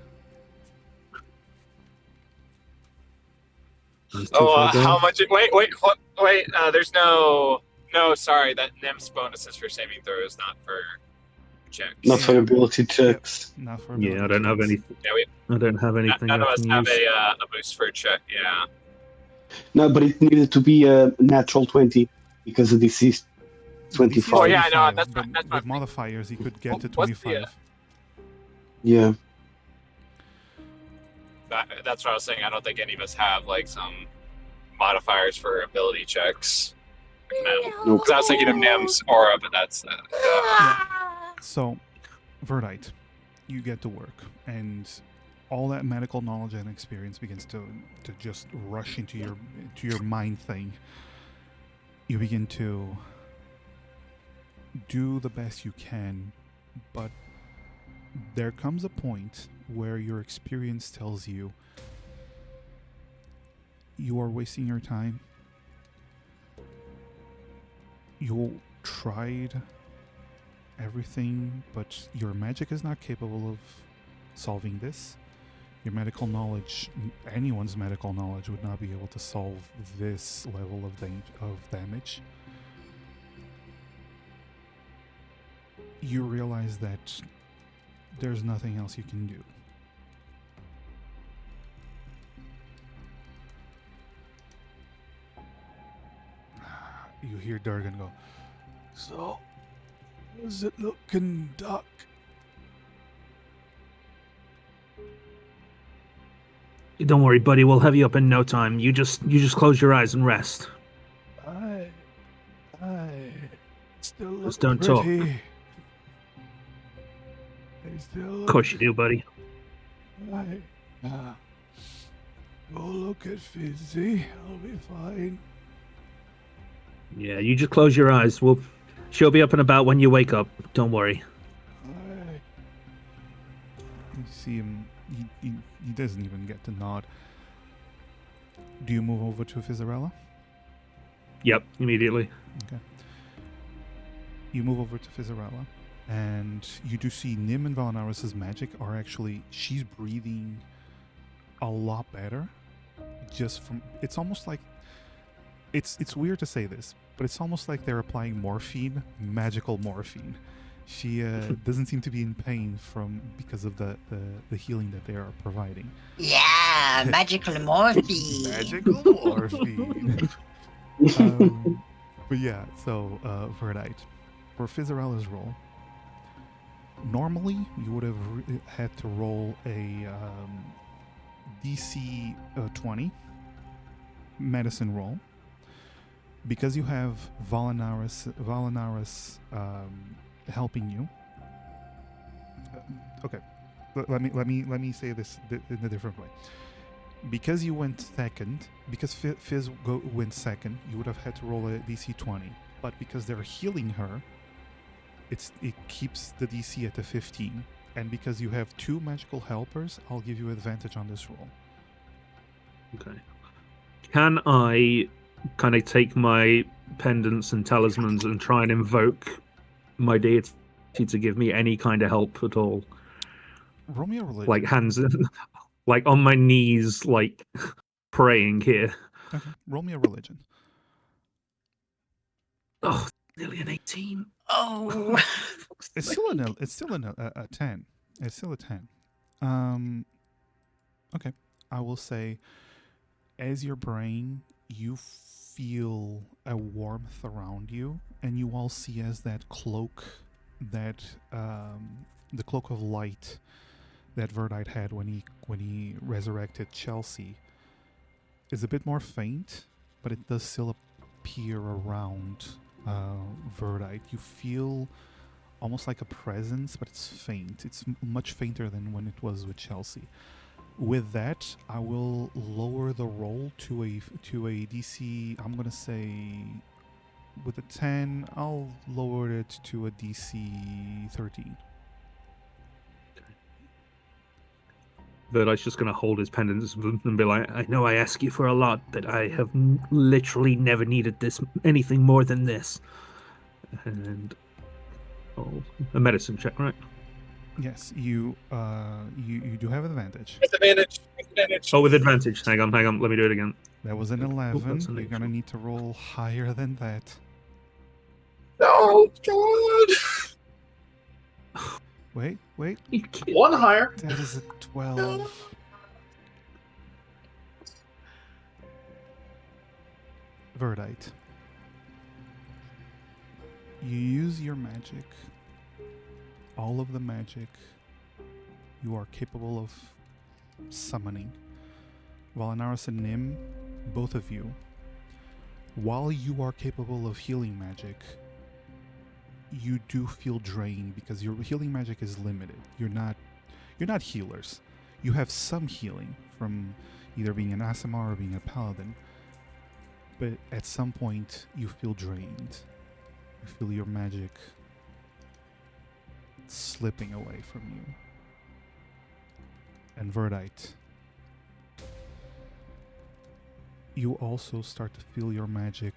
He's too Oh, far gone. how much? Wait. There's no. Sorry, that NIMS bonus is for saving throws, not for checks. Not for ability checks. Not for Yeah, I ability don't have checks. anything. Yeah, I don't have anything none I of us can have use. a boost for a check. Yeah. No, but it needed to be a natural 20 because the DC is The DC is 25. Oh, yeah, I know, 25, that's but my- that's my with thing. modifiers, you could get to What's the, 25. Yeah. That's what I was saying. I don't think any of us have like some modifiers for ability checks. No. Nope. Because I was thinking of NIMS aura, but that's. So, Verdite, you get to work, and all that medical knowledge and experience begins to just rush into your mind thing. You begin to do the best you can, but there comes a point where your experience tells you you are wasting your time. You tried everything, but your magic is not capable of solving this. Your medical knowledge, anyone's medical knowledge, would not be able to solve this level of damage. You realize that there's nothing else you can do. You hear Durgan go, "So, how's it looking, Doc?" Don't worry, buddy. We'll have you up in no time. You just close your eyes and rest. I still look Just don't talk. pretty. I still Of course you do, buddy. Go look at Fizzy. I'll be fine. Yeah, you just close your eyes. She'll be up and about when you wake up. Don't worry. You see him. He doesn't even get to nod. Do you move over to Fizzarella? Yep, immediately. Okay. You move over to Fizzarella, and you do see Nim and Valanaris' magic are actually, she's breathing a lot better. Just from, it's almost like, it's weird to say this, but it's almost like they're applying morphine, magical morphine. She doesn't seem to be in pain because of the healing that they are providing. Yeah, magical morphine. Magical morphine. But yeah, so Verdite. For Fizzarella's roll, normally you would have had to roll a DC 20 medicine roll. Because you have Valanaris helping you. Okay, let me say this in a different way. Because you went second, because Fizz went second, you would have had to roll a DC 20. But because they're healing her, it keeps the DC at a 15. And because you have 2 magical helpers, I'll give you advantage on this roll. Okay. Can I kind of take my pendants and talismans and try and invoke my deity to give me any kind of help at all? Roll me a religion. Like hands, like on my knees, like praying here. Okay. Roll me a religion. Oh, nearly an 18. Oh. It's still a 10. It's still a 10. Okay. I will say, as your brain, you feel a warmth around you, and you all see as that cloak that the cloak of light that Verdite had when he resurrected Chelsea is a bit more faint, but it does still appear around Verdite. You feel almost like a presence, but it's faint. It's much fainter than when it was with Chelsea. With that, I will lower the roll to a DC. I'm gonna say with a 10, I'll lower it to a DC 13. Verdite's just going to hold his pendants and be like, I know I ask you for a lot, but I have literally never needed this anything more than this. And a medicine check, right? Yes, you do have advantage. With advantage. Oh, with advantage. Hang on. Let me do it again. That was an Oh, 11. that's an You're gonna 18. need to roll higher than that. Oh God! Wait. You kid. One higher. That is a 12. Verdite. You use your magic. All of the magic you are capable of summoning. Valanaris and Nim, both of you, while you are capable of healing magic, you do feel drained because your healing magic is limited. You're not healers. You have some healing from either being an Aasimar or being a paladin, but at some point you feel drained. You feel your magic slipping away from you. And Verdite, you also start to feel your magic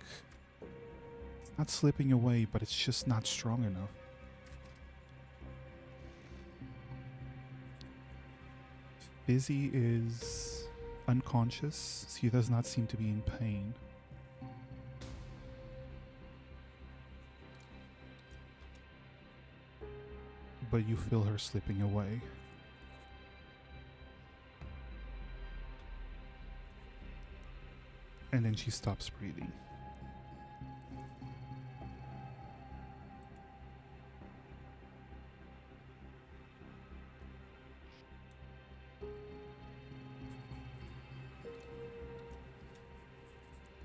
not slipping away, but it's just not strong enough. Fizzy is unconscious, so he does not seem to be in pain. But you feel her slipping away. And then she stops breathing.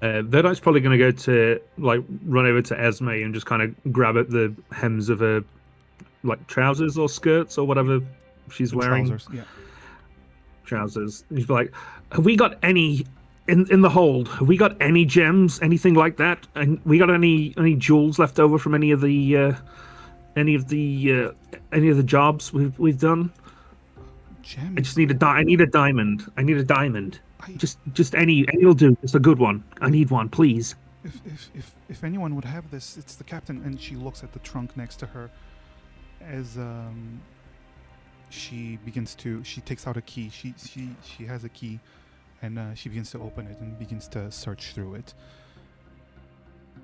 Verdite's probably going to go to run over to Esme and just kind of grab at the hems of her trousers or skirts or whatever she's The wearing. trousers, yeah. Trousers. And she's like, "Have we got any in the hold? Have we got any gems, anything like that? And we got any jewels left over from any of the jobs we've done? Gems. I just need I need a diamond. I need a diamond. I- Just any will do. Just a good one. I need one, please." If anyone would have this, it's the captain. And she looks at the trunk next to her as she takes out a key. She has a key, and she begins to open it and begins to search through it.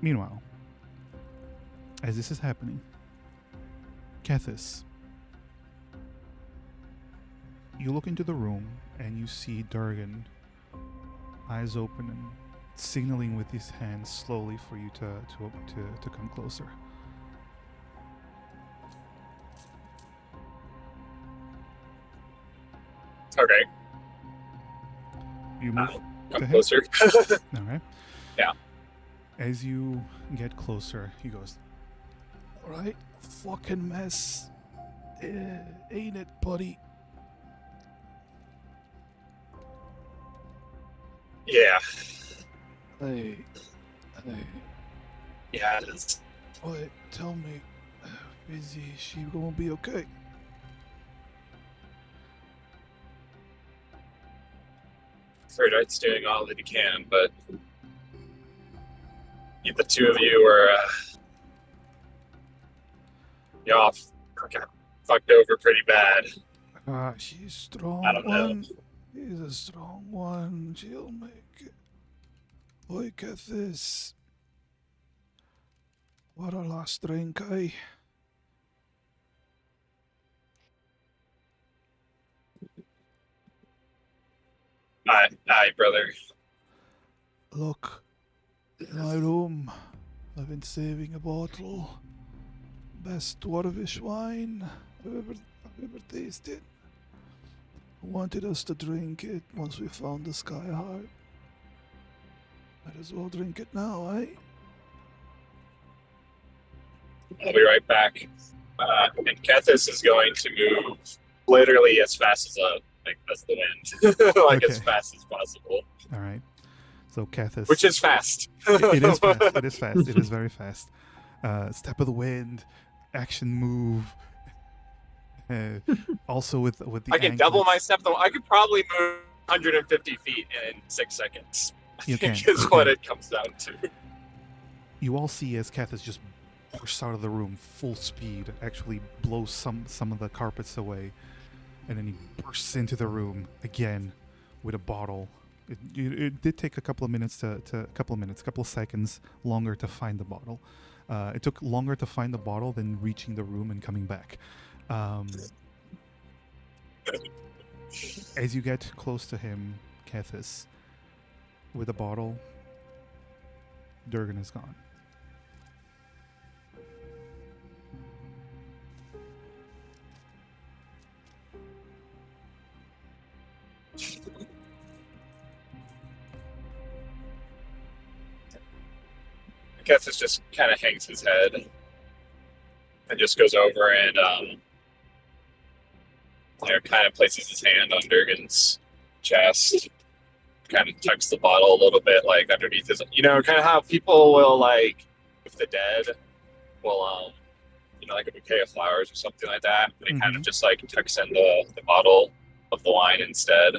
Meanwhile, as this is happening, Kethis, you look into the room and you see Durgan, eyes open and signaling with his hands slowly for you to come closer. Okay, You move come to him. closer. All right. Yeah. As you get closer, he goes, "All right, fucking mess, ain't it, buddy?" Yeah, Hey, yeah, it is. what? Tell me, is she gonna be okay? Verdite's doing all that he can, but the two of you are y'all got fucked over pretty bad. She's strong. I don't know. One. She's a strong one. She'll make it. Look at this. What a last drink, eh? Aye, brother. Look, in my room, I've been saving a bottle. Best dwarvish wine I've ever tasted. Wanted us to drink it once we found the Skyheart. Might as well drink it now, eh? I'll be right back. And Kethis is going to move literally as fast as the wind, like as Okay. fast as possible. All right. So Cathis, Which is fast. it is fast. It is fast. It is very fast. Step of the wind, action move. Also with the I can double my anklets. step. Though I could probably move 150 feet in 6 seconds. I You think can, is you what can. it comes down to. You all see as Cathis just bursts out of the room full speed, actually blows some of the carpets away, and then he bursts into the room again with a bottle. It did take a couple of seconds longer to find the bottle. It took longer to find the bottle than reaching the room and coming back. As you get close to him, Cathis, with a bottle, Durgan is gone. Kethis just kind of hangs his head and just goes over and kind of places his hand on Durgan's chest, kind of tucks the bottle a little bit like underneath his, kind of how people will like, if the dead will, like a bouquet of flowers or something like that, but he kind of just like tucks in the bottle of the wine instead,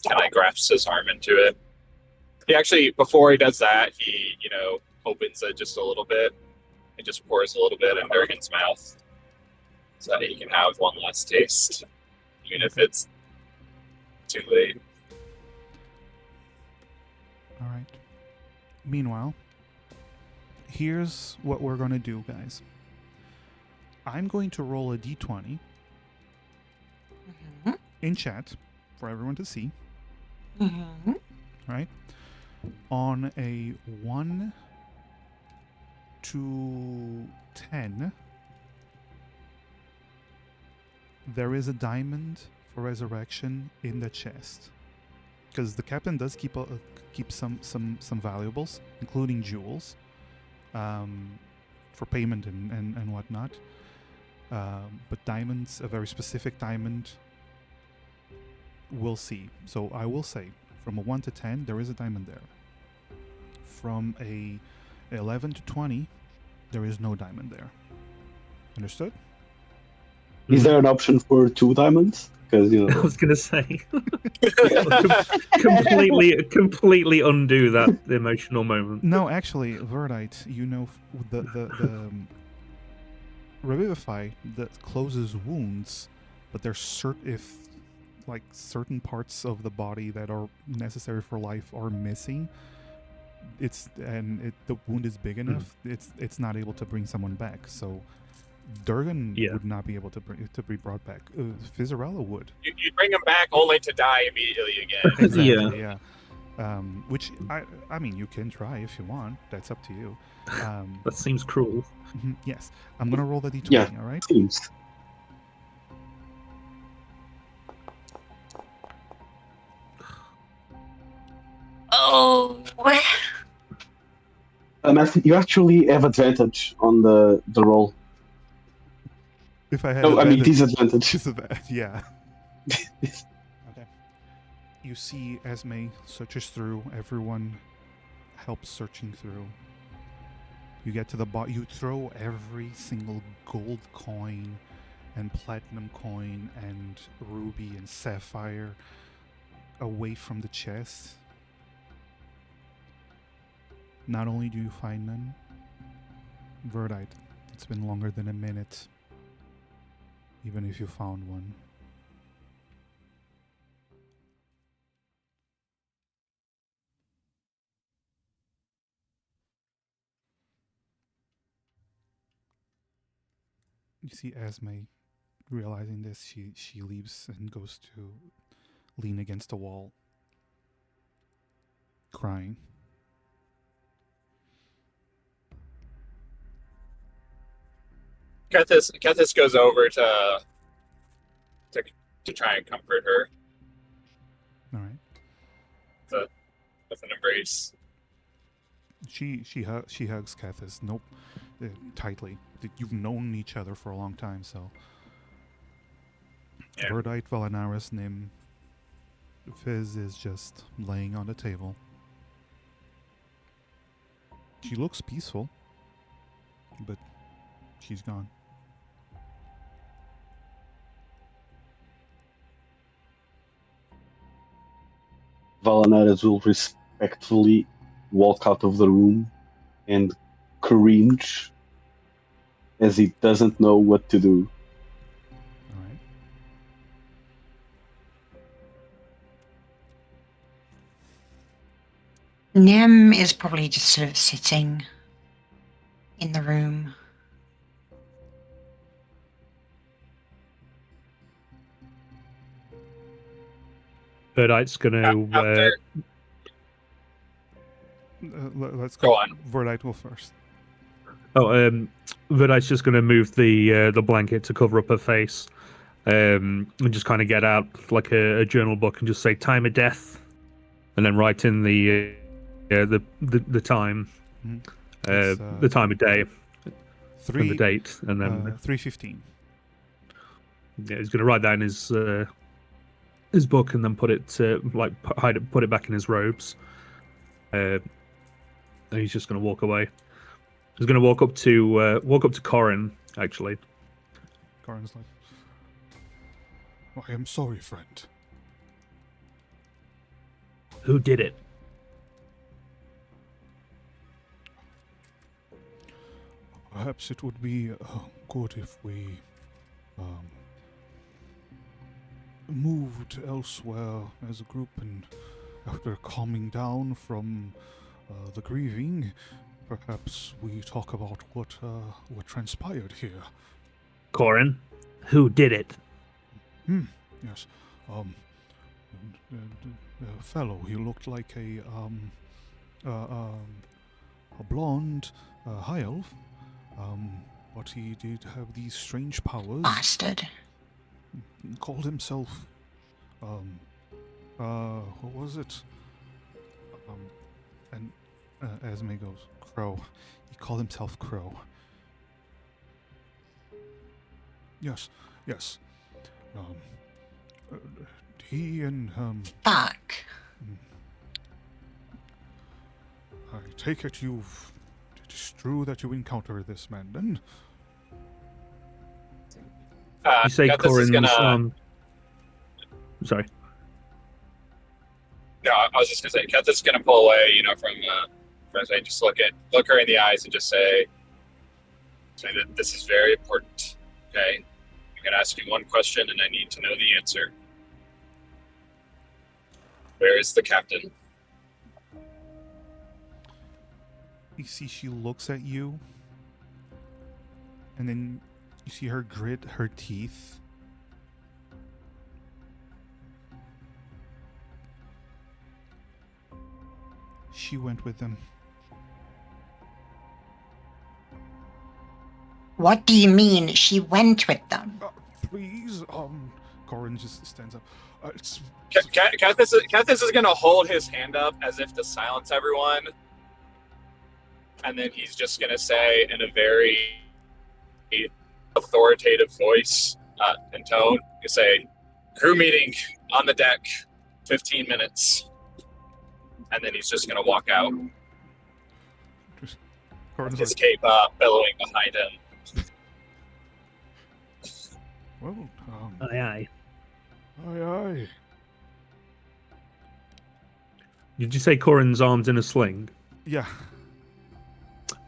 kind of grasps his arm into it. He actually, before he does that, he, opens it just a little bit and just pours a little bit in Durgan's mouth so that he can have one last taste, even if it's too late. All right. Meanwhile, here's what we're going to do, guys. I'm going to roll a d20 in chat for everyone to see. Right? On a 1 to 10, there is a diamond for resurrection in the chest. Because the captain does keep some valuables, including jewels, for payment and whatnot. But diamonds, a very specific diamond, we'll see. So I will say, from a 1 to 10, there is a diamond there. From a 11 to 20, there is no diamond there. Understood? Is there an option for 2 diamonds? Because I was gonna say, completely undo that emotional moment. No, actually, Verdite, the Revivify that closes wounds, but there's certain parts of the body that are necessary for life are missing. The wound is big enough. It's not able to bring someone back. So Durgan would not be able to be brought back. Fizzarella would. You'd bring him back only to die immediately again. Exactly. Yeah. Which I mean, you can try if you want. That's up to you. That seems cruel. Yes, I'm gonna roll the d20. Yeah, all right. seems. Oh, Matthew, you actually have advantage on the roll. If I had No, I mean disadvantage. disadvantage. Yeah. Okay. You see Esme searches through. Everyone helps searching through. You get to the bottom. You throw every single gold coin and platinum coin and ruby and sapphire away from the chest. Not only do you find none, Verdite, it's been longer than a minute, even if you found one. You see Esme realizing this, she leaves and goes to lean against a wall, crying. Kethis goes over to to try and comfort her All right. with an embrace. She hugs Kathis. Nope, tightly. You've known each other for a long time, so. Yeah. Verdite, Valanaris, Nim. Fizz is just laying on the table. She looks peaceful, but she's gone. Valanaris will respectfully walk out of the room and cringe as he doesn't know what to do. All right. Nim is probably just sort of sitting in the room. Verdite's gonna. After, Let's Go on. Verdite will first. Verdite's just gonna move the blanket to cover up her face, and just kind of get out like a journal book and just say time of death, and then write in the time, It's, the time of day, and the 3 date, and then 3:15. yeah, he's gonna write that in his book and then put it put it back in his robes. And he's just gonna walk away. He's gonna walk up to Corin actually. Corin's like, I am sorry, friend. Who did it? Perhaps it would be good if we moved elsewhere as a group, and after calming down from the grieving, perhaps we talk about what transpired here. Corin, who did it? Yes, a fellow. He looked like a blonde high elf. But he did have these strange powers. Bastard. He called himself, what was it? And Esme goes, Crow. He called himself Crow. Yes. He and, Fuck. I take it it is true that you encountered this man, then? You say Kathis is Corin's gonna. Sorry. No, I was just gonna say, Kathis is gonna pull away, from saying, just look her in the eyes and just say that this is very important. Okay, I'm gonna ask you one question, and I need to know the answer. Where is the captain? You see she looks at you, and then you see her grit her teeth. She went with them. What do you mean she went with them? Please, Corin just stands up. Kathis is gonna hold his hand up as if to silence everyone, and then he's just gonna say in a very authoritative voice and tone, you say, "Crew meeting on the deck, 15 minutes," and then he's just gonna walk out. Corin's His like, cape billowing behind him. well, Aye. aye. Did you say Corin's arms in a sling? Yeah.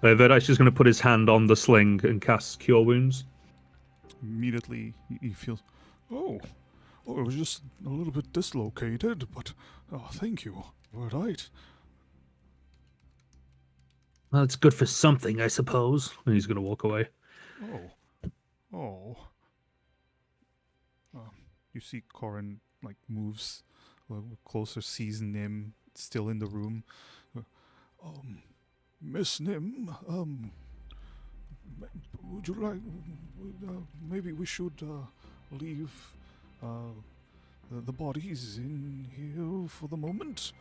Verdite's just going to put his hand on the sling and cast Cure Wounds. Immediately, he feels, oh, it was just a little bit dislocated, but thank you. All right. Well, it's good for something, I suppose. And he's going to walk away. Oh. You see Corin, moves a little closer, sees Nim still in the room. Miss Nim, would you like, maybe we should leave the bodies in here for the moment.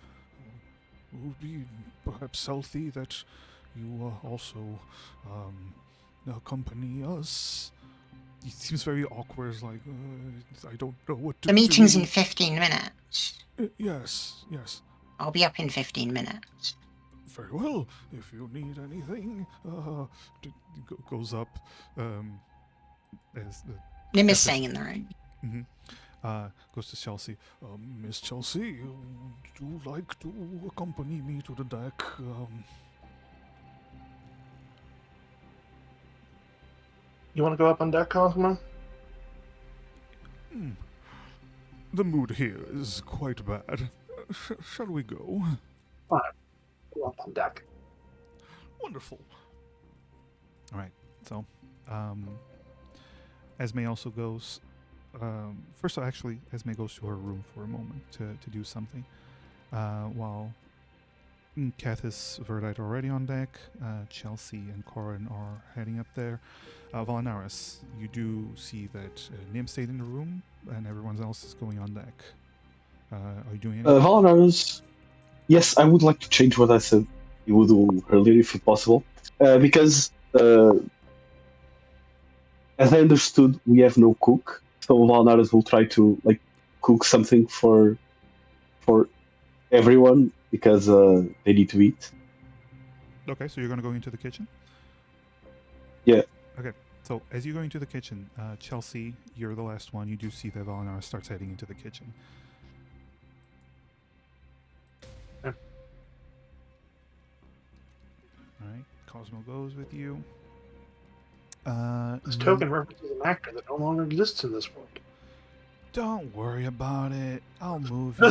It would be perhaps healthy that you also accompany us. It seems very awkward, like, I don't know what to The meeting's do. in 15 minutes. Yes. I'll be up in 15 minutes. Very well. If you need anything, goes up. As the Nim is Yes, staying in the room. goes to Chelsea. Miss Chelsea, would you like to accompany me to the deck? You want to go up on deck, Cosmo? The mood here is quite bad. Shall we go? Fine. Go up on deck. Wonderful. All right. So, Esme also goes. First, actually, Esme goes to her room for a moment to do something. While Kathis, Verdite are already on deck. Chelsea and Corin are heading up there. Valanaris, you do see that Nim stayed in the room and everyone else is going on deck. Are you doing anything? Valanaris, yes, I would like to change what I said you would do earlier if possible. Because, as I understood, we have no cook. So Valanaris will try to cook something for everyone because they need to eat. Okay, so you're going to go into the kitchen? Yeah. Okay, so as you go into the kitchen, Chelsea, you're the last one. You do see that Valanaris starts heading into the kitchen. Yeah. All right, Cosmo goes with you. This token references an actor that no longer exists in this world. Don't worry about it. I'll move you.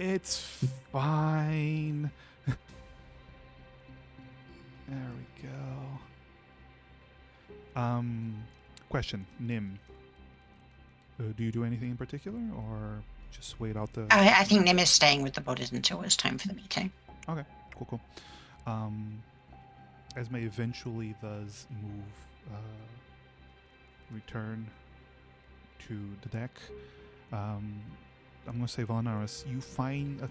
It's fine. There we go. Question, Nim. Do you do anything in particular, or just wait out the? I think Nim is staying with the bodies until it's time for the meeting. Okay, cool. Esme eventually does move, return to the deck. I'm gonna say, Valanaris, you find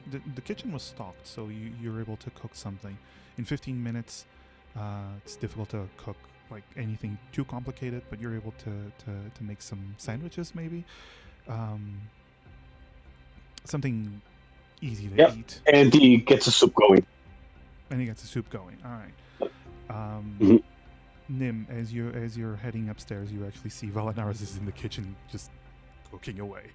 the kitchen was stocked, so you're able to cook something in 15 minutes. It's difficult to cook like anything too complicated, but you're able to make some sandwiches, maybe. Something easy to eat. And he gets a soup going. And he gets the soup going. All right. Mhm. Nim, as you're heading upstairs, you actually see Valanaris is in the kitchen, just cooking away.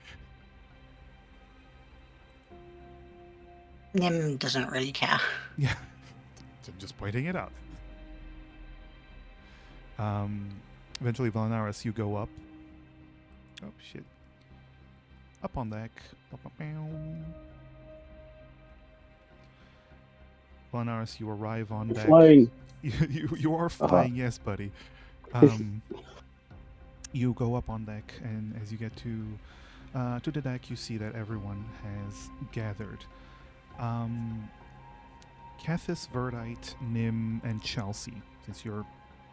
Nim doesn't really care. Yeah, so I'm just pointing it out. Eventually, Valanaris, you go up. Oh shit! Up on deck. Valanaris, you arrive on deck. Flying. You are flying, yes, buddy. You go up on deck, and as you get to the deck, you see that everyone has gathered. Kathis, Verdite, Nim, and Chelsea, since you're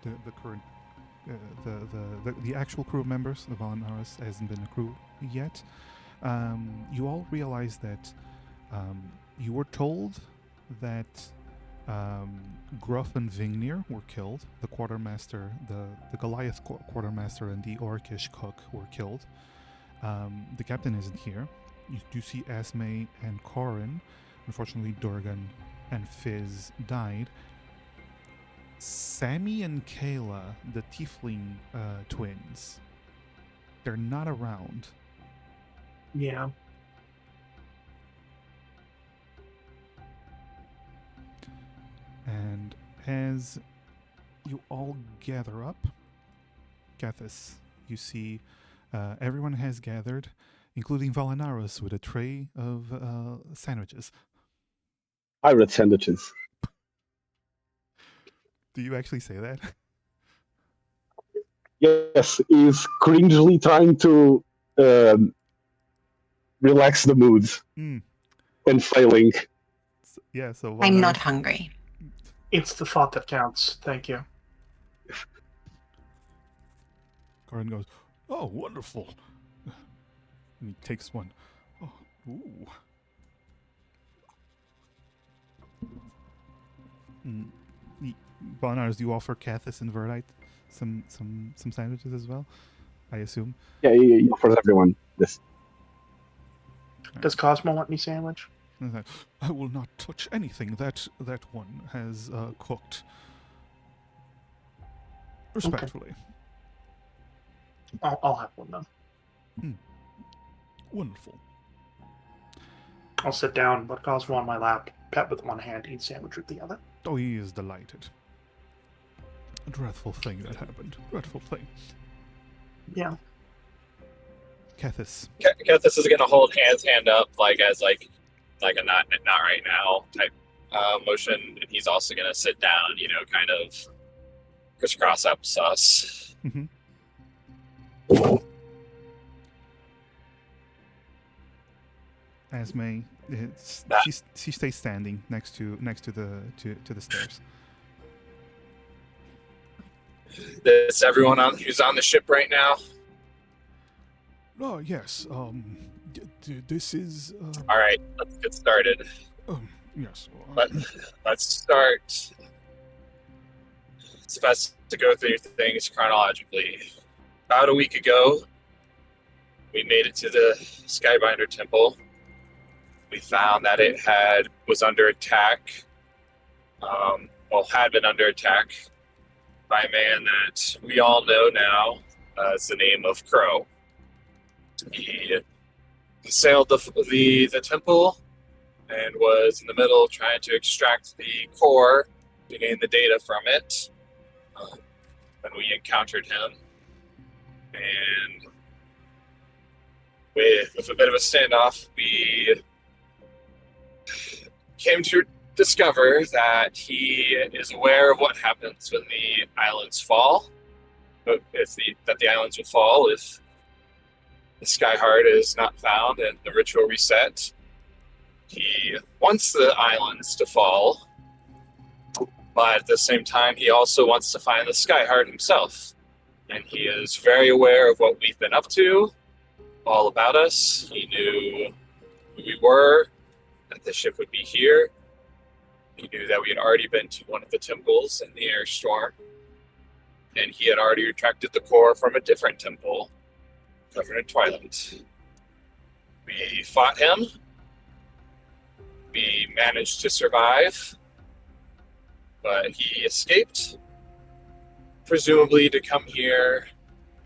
the current the actual crew members, the Valanaris hasn't been a crew yet. You all realize that you were told that Gruff and Vingnir were killed. The quartermaster, the Goliath quartermaster, and the Orcish cook were killed. The captain isn't here. You do see Esme and Corin. Unfortunately, Durgan and Fizz died. Sammy and Kayla, the Tiefling twins, they're not around. Yeah. And as you all gather up, Kathis, you see everyone has gathered, including Valanaris with a tray of sandwiches. Pirate sandwiches. Do you actually say that? Yes, he's cringely trying to relax the mood and failing. Yeah, so I'm not Valanaris- hungry. It's the thought that counts. Thank you. Corin goes, "Oh, wonderful." And he takes one. Oh, ooh. Mm. Bonars, do you offer Cathis and Verdite some sandwiches as well? I assume. Yeah, for everyone. Yes. Does Cosmo want any sandwich? And he's like, I will not touch anything that one has cooked. Respectfully. I'll have one then. Wonderful. I'll sit down, put Cosmo on my lap, pet with one hand, eat sandwich with the other. Oh, he is delighted. A dreadful thing that happened. Dreadful thing. Yeah. Cathis. Kethis is gonna hold hand up as a not right now type motion, and he's also gonna sit down, kind of crisscross applesauce. Mm-hmm. Esme, she stays standing next to the stairs. Is everyone who's on the ship right now? Oh yes. This is. All right, let's get started. Yes. Let's start. It's best to go through things chronologically. About a week ago, we made it to the Skybinder Temple. We found that it was under attack. Had been under attack by a man that we all know now as the name of Crow. He assailed the temple and was in the middle trying to extract the core to gain the data from it. When we encountered him, and with a bit of a standoff, we came to discover that he is aware of what happens when the islands fall. That the islands will fall if the Skyheart is not found and the ritual reset. He wants the islands to fall, but at the same time, he also wants to find the Skyheart himself. And he is very aware of what we've been up to, all about us. He knew who we were, that the ship would be here. He knew that we had already been to one of the temples in the air storm. And he had already retracted the core from a different temple, covered in twilight. We fought him. We managed to survive. But he escaped, presumably to come here,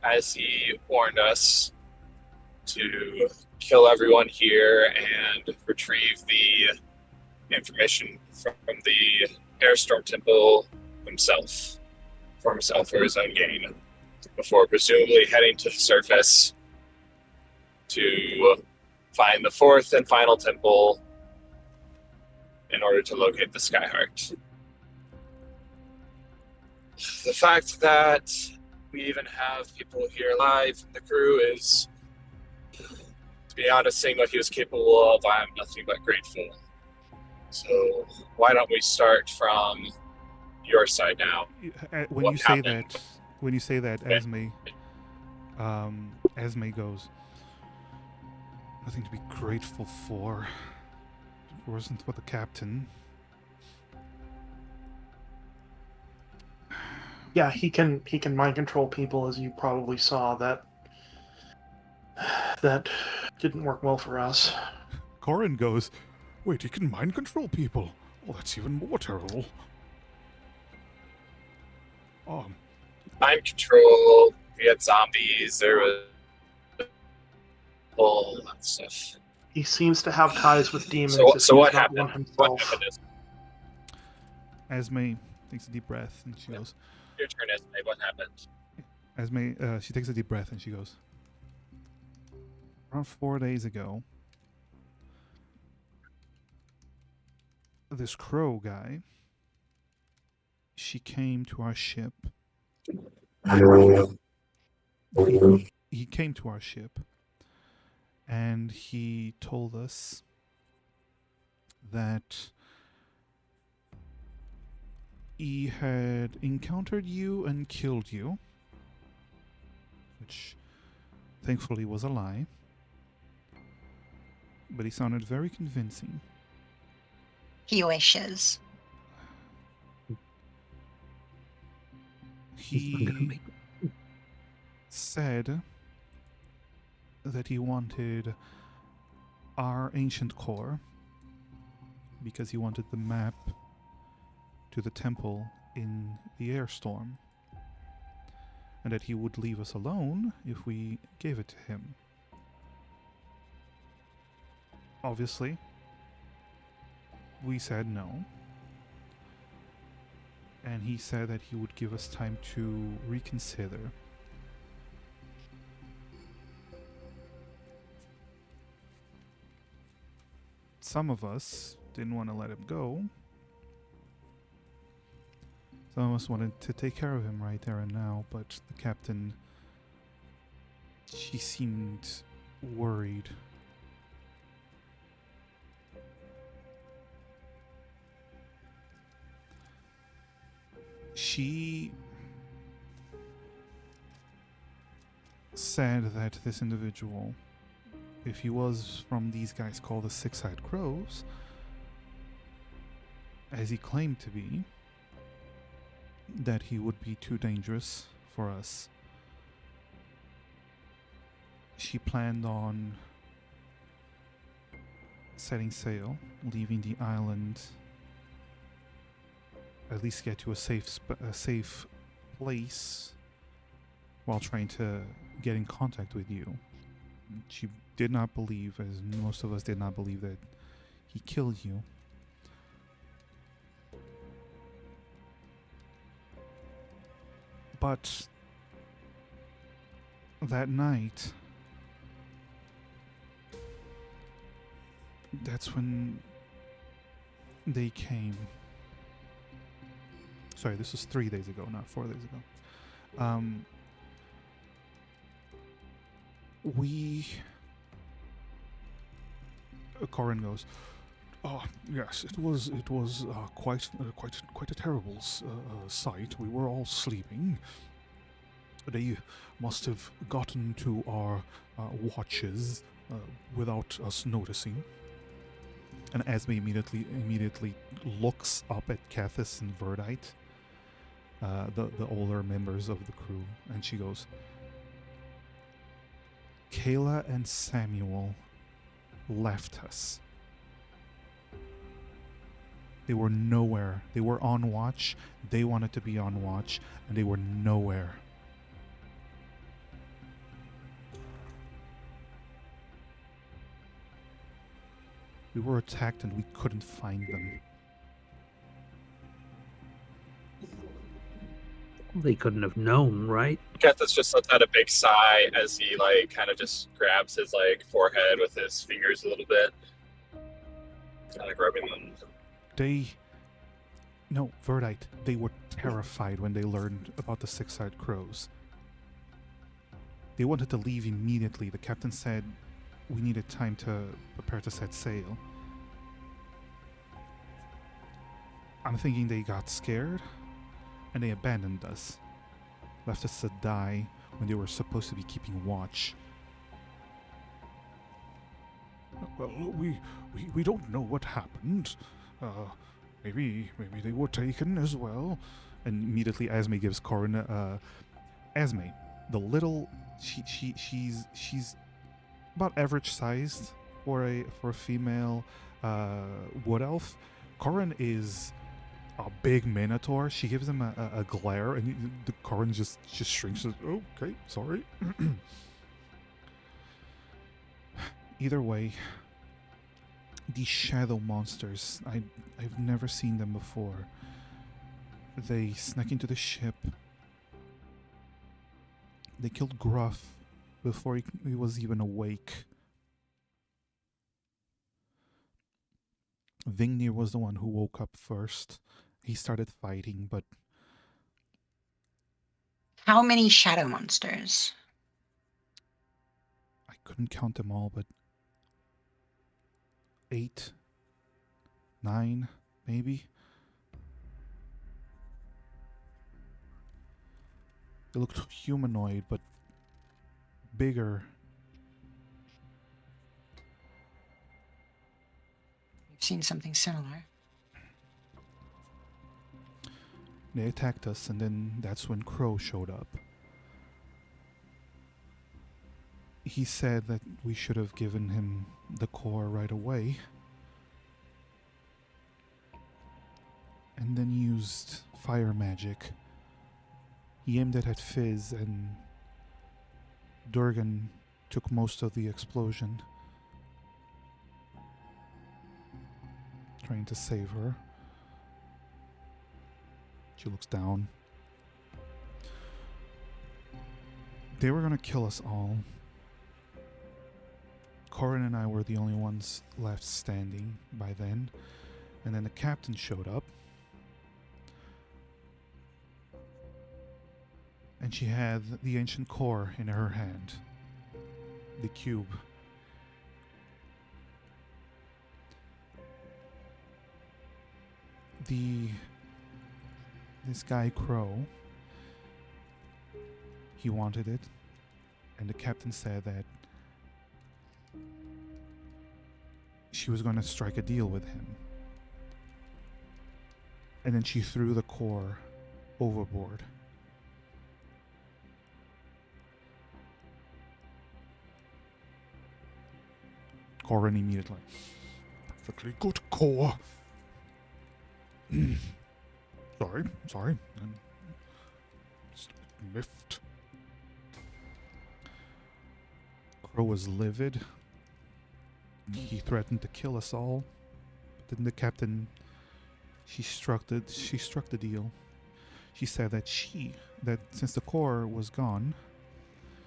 as he warned us, to kill everyone here and retrieve the information from the Airstorm Temple himself, for himself or his own gain, before presumably heading to the surface to find the fourth and final temple in order to locate the Skyheart. The fact that we even have people here alive in the crew is, to be honest, seeing what he was capable of, I'm nothing but grateful. So why don't we start from your side now? When you say that, Esme goes, nothing to be grateful for. It wasn't for the captain. Yeah, he can mind control people, as you probably saw. That didn't work well for us. Corin goes, wait, he can mind control people. Oh, that's even more terrible. Mind control, we had zombies, there was all that stuff. He seems to have ties with demons. So what happened? What happened? Esme takes a deep breath and she goes, Your turn, Esme. What happened? Esme, she takes a deep breath and she goes, around 4 days ago, this Crow guy, she came to our ship. He came to our ship and he told us that he had encountered you and killed you, which thankfully was a lie. But he sounded very convincing. He wishes. He said that he wanted our ancient core because he wanted the map to the temple in the airstorm, and that he would leave us alone if we gave it to him. Obviously, we said no, and he said that he would give us time to reconsider. Some of us didn't want to let him go. Some of us wanted to take care of him right there and now, but the captain, she seemed worried. She said that this individual, if he was from these guys called the Six-Eyed Crows, as he claimed to be, that he would be too dangerous for us. She planned on setting sail, leaving the island, at least get to a safe place while trying to get in contact with you. She did not believe, as most of us did not believe, that he killed you. But that night, that's when they came. Sorry, this was 3 days ago, not 4 days ago. Corin goes, "Oh yes, it was quite a terrible sight. We were all sleeping. They must have gotten to our watches without us noticing." And Esme immediately looks up at Cathis and Verdite, the older members of the crew, and she goes, "Kayla and Samuel left us. They were nowhere. They were on watch. They wanted to be on watch, and they were nowhere." We were attacked and we couldn't find them. They couldn't have known, right? Kethis just lets out a big sigh as he like kind of just grabs his like forehead with his fingers a little bit, kind of rubbing them. No, Verdite, they were terrified when they learned about the Six-Eyed Crows. They wanted to leave immediately. The captain said we needed time to prepare to set sail. I'm thinking they got scared and they abandoned us. Left us to die when they were supposed to be keeping watch. Well, we don't know what happened. Maybe they were taken as well. And immediately Esme gives Corin Esme, the little she's about average sized for a female wood elf. Corin is a big minotaur. She gives him a glare, and the Corin just shrinks. Says, "Oh, okay, sorry." Either way, these shadow monsters, I've never seen them before. They snuck into the ship. They killed Gruff before he was even awake. Vingnir was the one who woke up first. He started fighting, but How many shadow monsters? I couldn't count them all, but 8, 9, maybe. They looked humanoid, but bigger. We've seen something similar. They attacked us, and then that's when Crow showed up. He said that we should have given him the core right away, and then used fire magic. He aimed it at Fizz, and Durgan took most of the explosion, trying to save her. She looks down. They were gonna kill us all. Corin and I were the only ones left standing by then, and then the captain showed up. And she had the ancient core in her hand. The cube. This guy Crow, he wanted it, and the captain said that she was going to strike a deal with him. And then she threw the core overboard. Corin immediately. Perfectly good core. Sorry. And lift. Crow was livid. He threatened to kill us all. But then the captain, she struck the deal. She said that since the core was gone,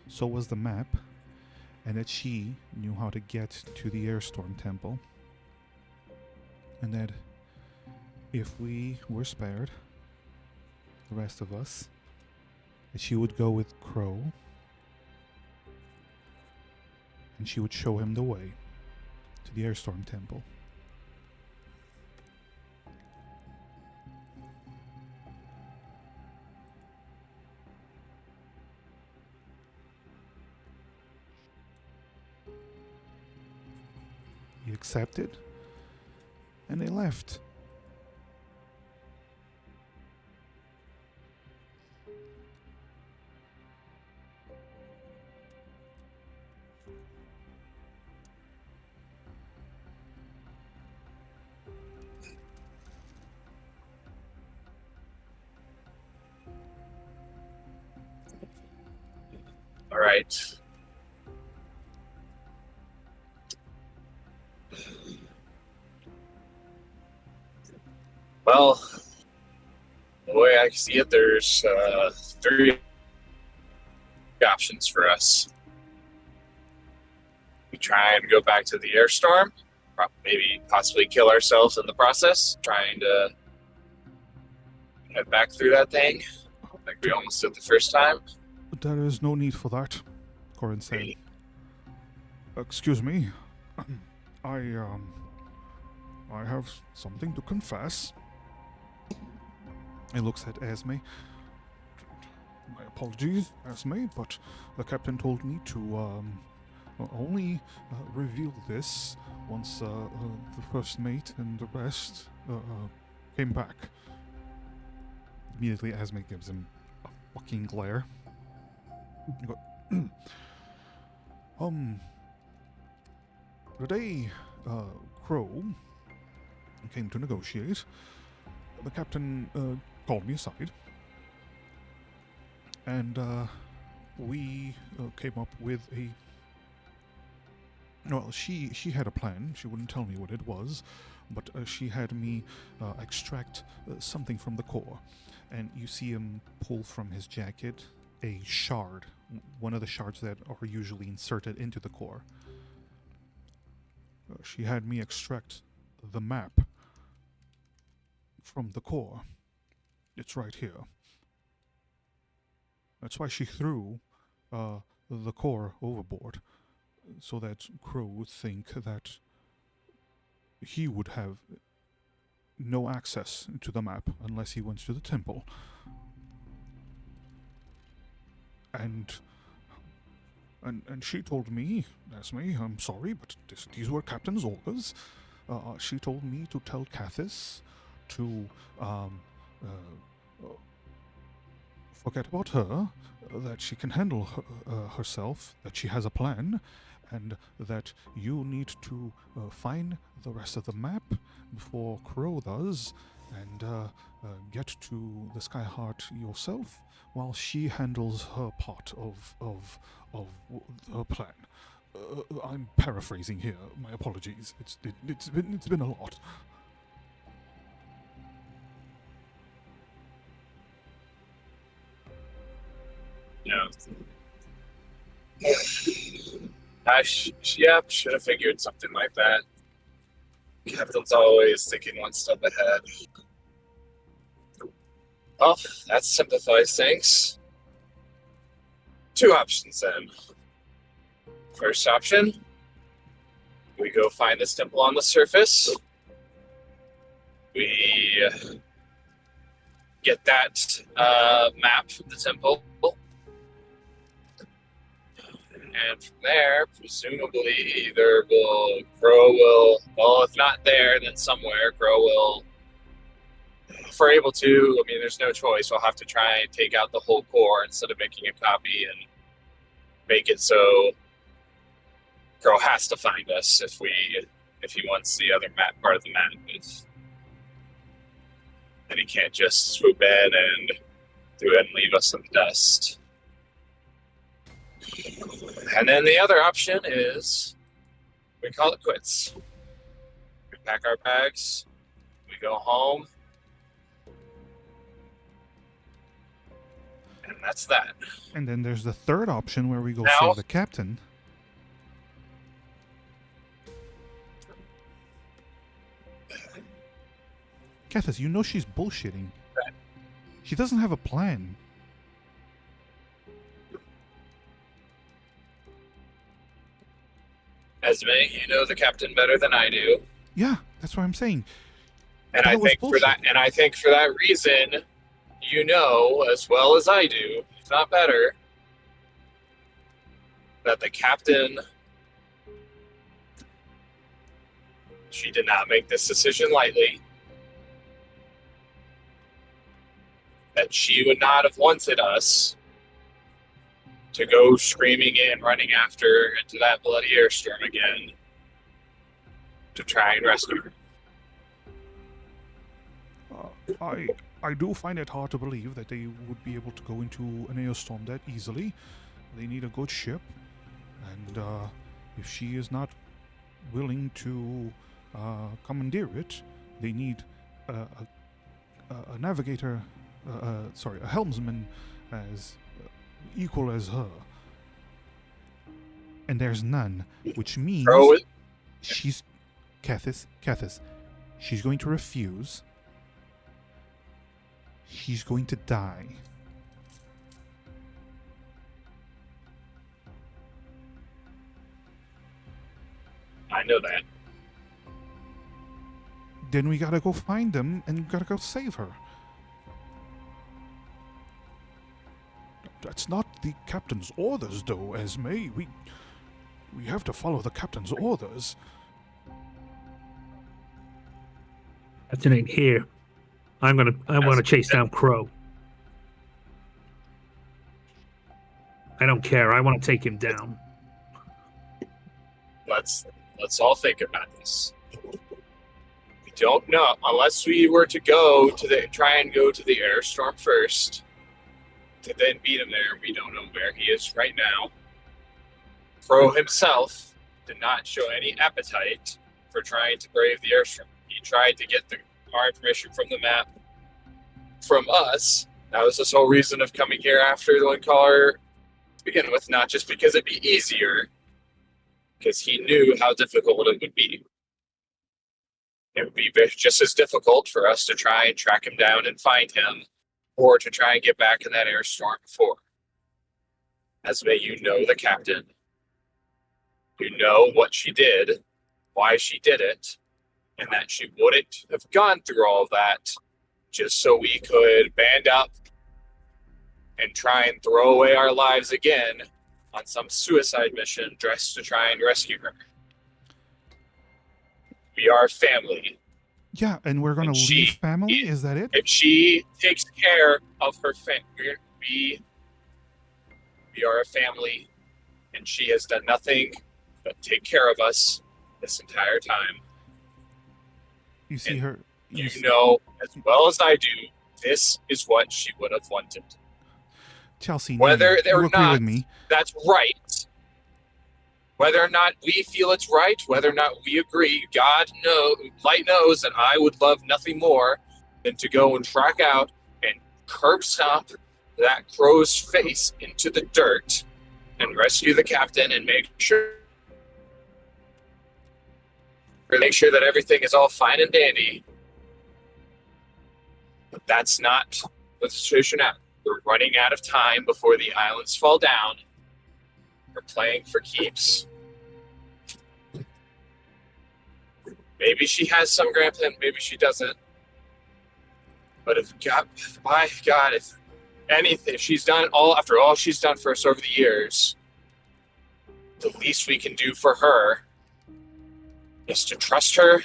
so was the map, and that she knew how to get to the Airstorm Temple, and that if we were spared, the rest of us, that she would go with Crow, and she would show him the way to the Airstorm Temple. He accepted, and they left. All right. Well, the way I see it, there's three options for us. We try and go back to the Airstorm, maybe possibly kill ourselves in the process, trying to head back through that thing, like we almost did the first time. There is no need for that, Corin said. Excuse me. I have something to confess. He looks at Esme. My apologies, Esme, but the captain told me to only reveal this once the first mate and the rest came back. Immediately, Esme gives him a fucking glare. The day Crow came to negotiate, the captain called me aside, and we came up with a... Well, she had a plan. She wouldn't tell me what it was, but she had me extract something from the core. And you see him pull from his jacket a shard, one of the shards that are usually inserted into the core. She had me extract the map from the core. It's right here. That's why she threw the core overboard, so that Crow would think that he would have no access to the map unless he went to the temple. And and she told me, Esme, I'm sorry, but these were Captain's orders. She told me to tell Cathis to forget about her, that she can handle herself, that she has a plan, and that you need to find the rest of the map before Crow does, and get to the Skyheart yourself while she handles her part of her plan. I'm paraphrasing here. My apologies. It's been a lot. Yeah. Should have figured something like that. Captain's always thinking one step ahead. Well, that simplifies things. Two options then. First option, we go find this temple on the surface. We get that map of the temple. And from there, presumably, Crow will, well, if not there, then somewhere, Crow will, if we're able to, I mean, there's no choice. We'll have to try and take out the whole core instead of making a copy and make it so Crow has to find us if he wants the other map, part of the map. And he can't just swoop in and do it and leave us in the dust. And then the other option is we call it quits. We pack our bags, we go home, and that's that. And then there's the third option where we go Now- save the captain. Cathis, you know she's bullshitting. She doesn't have a plan. Esme, you know the captain better than I do. Yeah, that's what I'm saying. And That I was think for that bullshit. and I think for that reason, you know as well as I do, if not better, that the captain, she did not make this decision lightly. That she would not have wanted us to go screaming in, running after into that bloody airstream again to try and rescue her. I do find it hard to believe that they would be able to go into an airstream that easily. They need a good ship, and if she is not willing to commandeer it, they need a navigator, a helmsman as equal as her. And there's none, which means Throw it. she's Cathis, she's going to refuse. She's going to die. I know that. Then we gotta go find them and gotta go save her. That's not the captain's orders, though, Esme. We have to follow the captain's orders. Captain ain't here. I want to chase down Crow. I don't care. I want to take him down. Let's all think about this. We don't know unless we were to try and go to the airstorm first, to then beat him there. We don't know where he is right now. Crow himself did not show any appetite for trying to brave the airstream. He tried to get our information from the map from us. That was his whole reason of coming here after the Wind Caller to begin with, not just because it'd be easier, because he knew how difficult it would be. It would be just as difficult for us to try and track him down and find him, or to try and get back in that airstorm before. Esme, you know the captain. You know what she did, why she did it, and that she wouldn't have gone through all of that just so we could band up and try and throw away our lives again on some suicide mission dressed to try and rescue her. We are family. Yeah, and we're gonna And leave she- family. Is that it? If she takes care of her family, we are a family, and she has done nothing but take care of us this entire time. You see her. You see- know as well as I do, this is what she would have wanted. Chelsea. Whether you they're agree not- with me. That's right. Whether or not we feel it's right, whether or not we agree, Light knows that I would love nothing more than to go and track out and curb stomp that crow's face into the dirt and rescue the captain and make sure that everything is all fine and dandy. But that's not the situation now. We're running out of time before the islands fall down. We're playing for keeps. Maybe she has some grand plan, maybe she doesn't. But if she's done after all she's done for us over the years, the least we can do for her is to trust her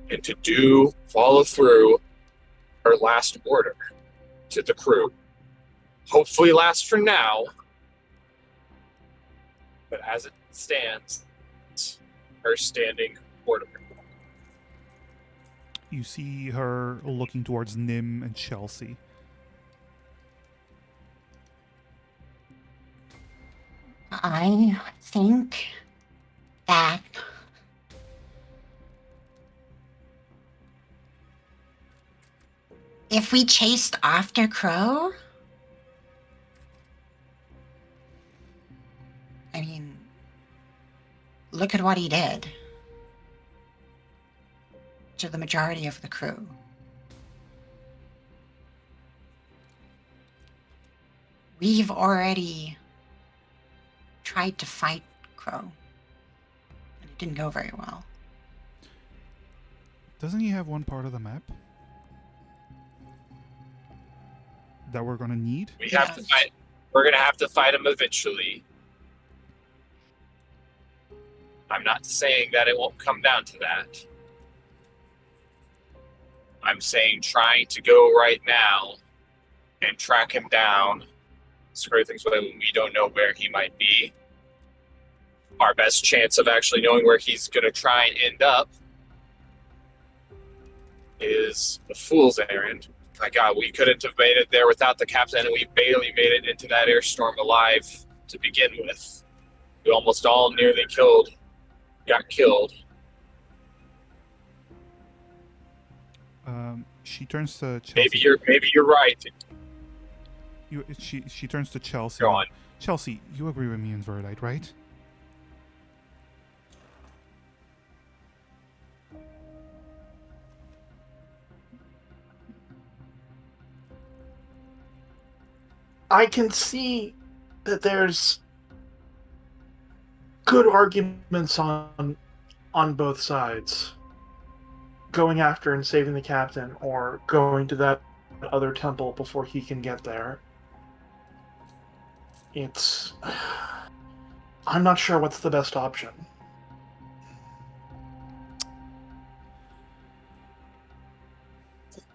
and to follow through her last order to the crew. Hopefully lasts for now, but as it stands, her standing order. You see her looking towards Nim and Chelsea. I think that if we chased after Crow, I mean, look at what he did to the majority of the crew. We've already tried to fight Crow, and it didn't go very well. Doesn't he have one part of the map that we're gonna need? We have to fight. We're gonna have to fight him eventually. I'm not saying that it won't come down to that. I'm saying trying to go right now and track him down, square things away when we don't know where he might be. Our best chance of actually knowing where he's going to try and end up is a fool's errand. My God, we couldn't have made it there without the captain, and we barely made it into that airstorm alive to begin with. We almost all nearly got killed. She turns to Chelsea. Maybe you're right. She turns to Chelsea. Go on. Chelsea, you agree with me in Verdite, right? I can see that there's good arguments on both sides. Going after and saving the captain, or going to that other temple before he can get there. I'm not sure what's the best option.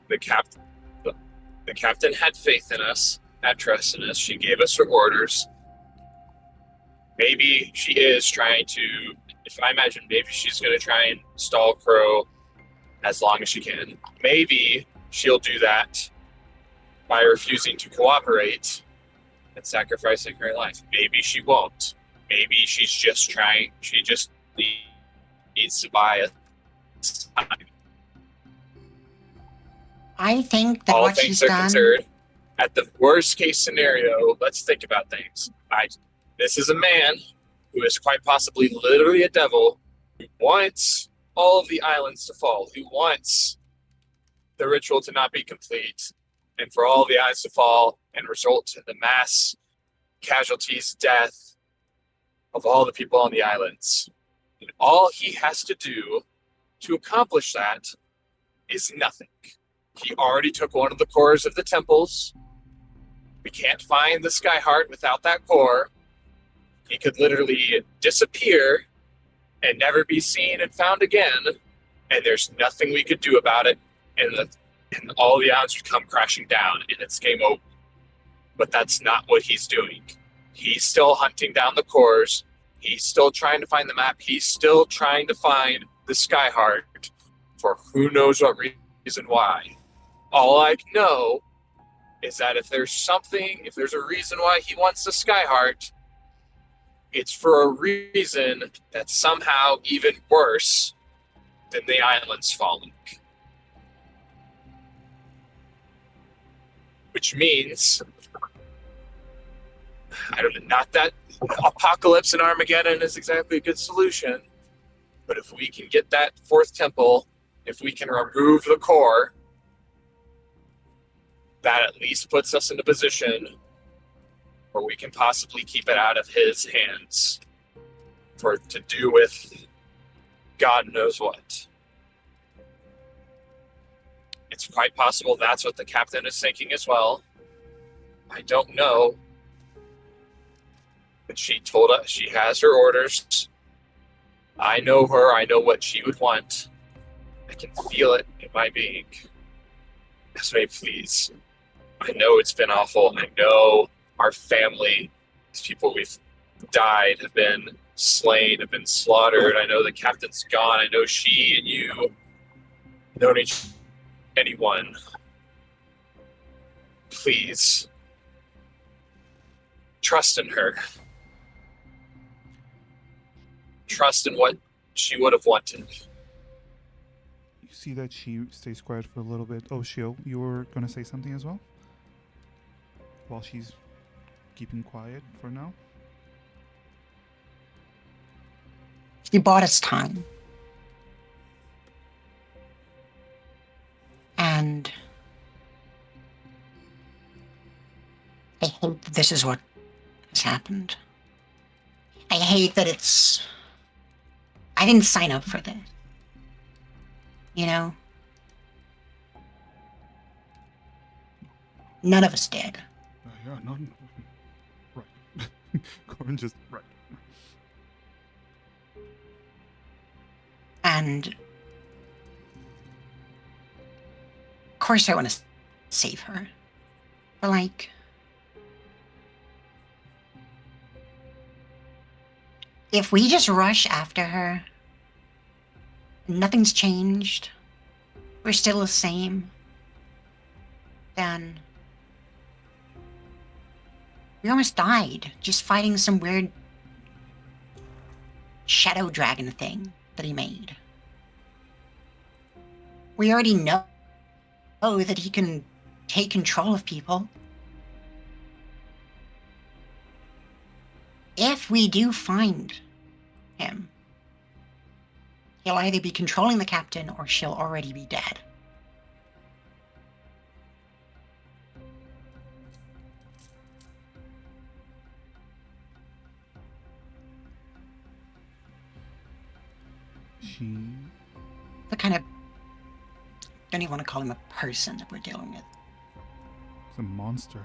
The captain had faith in us, had trust in us. She gave us her orders. Maybe she is trying to, if I imagine, maybe she's going to try and stall Crow as long as she can. Maybe she'll do that by refusing to cooperate and sacrificing her life. Maybe she won't. Maybe she's just trying, she just needs to buy us time. I think that All what things she's are done. considered, at the worst case scenario, let's think about things. This is a man who is quite possibly literally a devil who wants all of the islands to fall, who wants the ritual to not be complete, and for all the islands to fall and result in the mass casualties, death of all the people on the islands. And all he has to do to accomplish that is nothing. He already took one of the cores of the temples. We can't find the Skyheart without that core. he could literally disappear and never be seen and found again, and there's nothing we could do about it, and all the odds would come crashing down, and it's game over. But that's not what he's doing. He's still hunting down the cores. He's still trying to find the map. He's still trying to find the Skyheart for who knows what reason why. All I know is that if there's a reason why he wants the Skyheart, it's for a reason that's somehow even worse than the islands falling. Which means, not that apocalypse and Armageddon is exactly a good solution, but if we can get that fourth temple, if we can remove the core, that at least puts us in a position where we can possibly keep it out of his hands to do with God knows what. It's quite possible that's what the captain is thinking as well. I don't know. But she told us she has her orders. I know her. I know what she would want. I can feel it in my being. Esme, please. I know it's been awful. I know our family, these people we've died, have been slain, have been slaughtered. I know the captain's gone. I know she and you don't need anyone. Please. Trust in her. Trust in what she would have wanted. You see that she stays quiet for a little bit. Oh, Shio, you were going to say something as well? While she's keeping quiet for now? She bought us time. And I hate that this is what has happened. I hate that I didn't sign up for this. You know? None of us did. Yeah, no. Right. Corin just, right. And of course I want to save her. But like, if we just rush after her, nothing's changed, we're still the same, then we almost died just fighting some weird shadow dragon thing that he made. We already know that he can take control of people. If we do find him, he'll either be controlling the captain or she'll already be dead. She... The kind of... don't even want to call him a person that we're dealing with. It's a monster.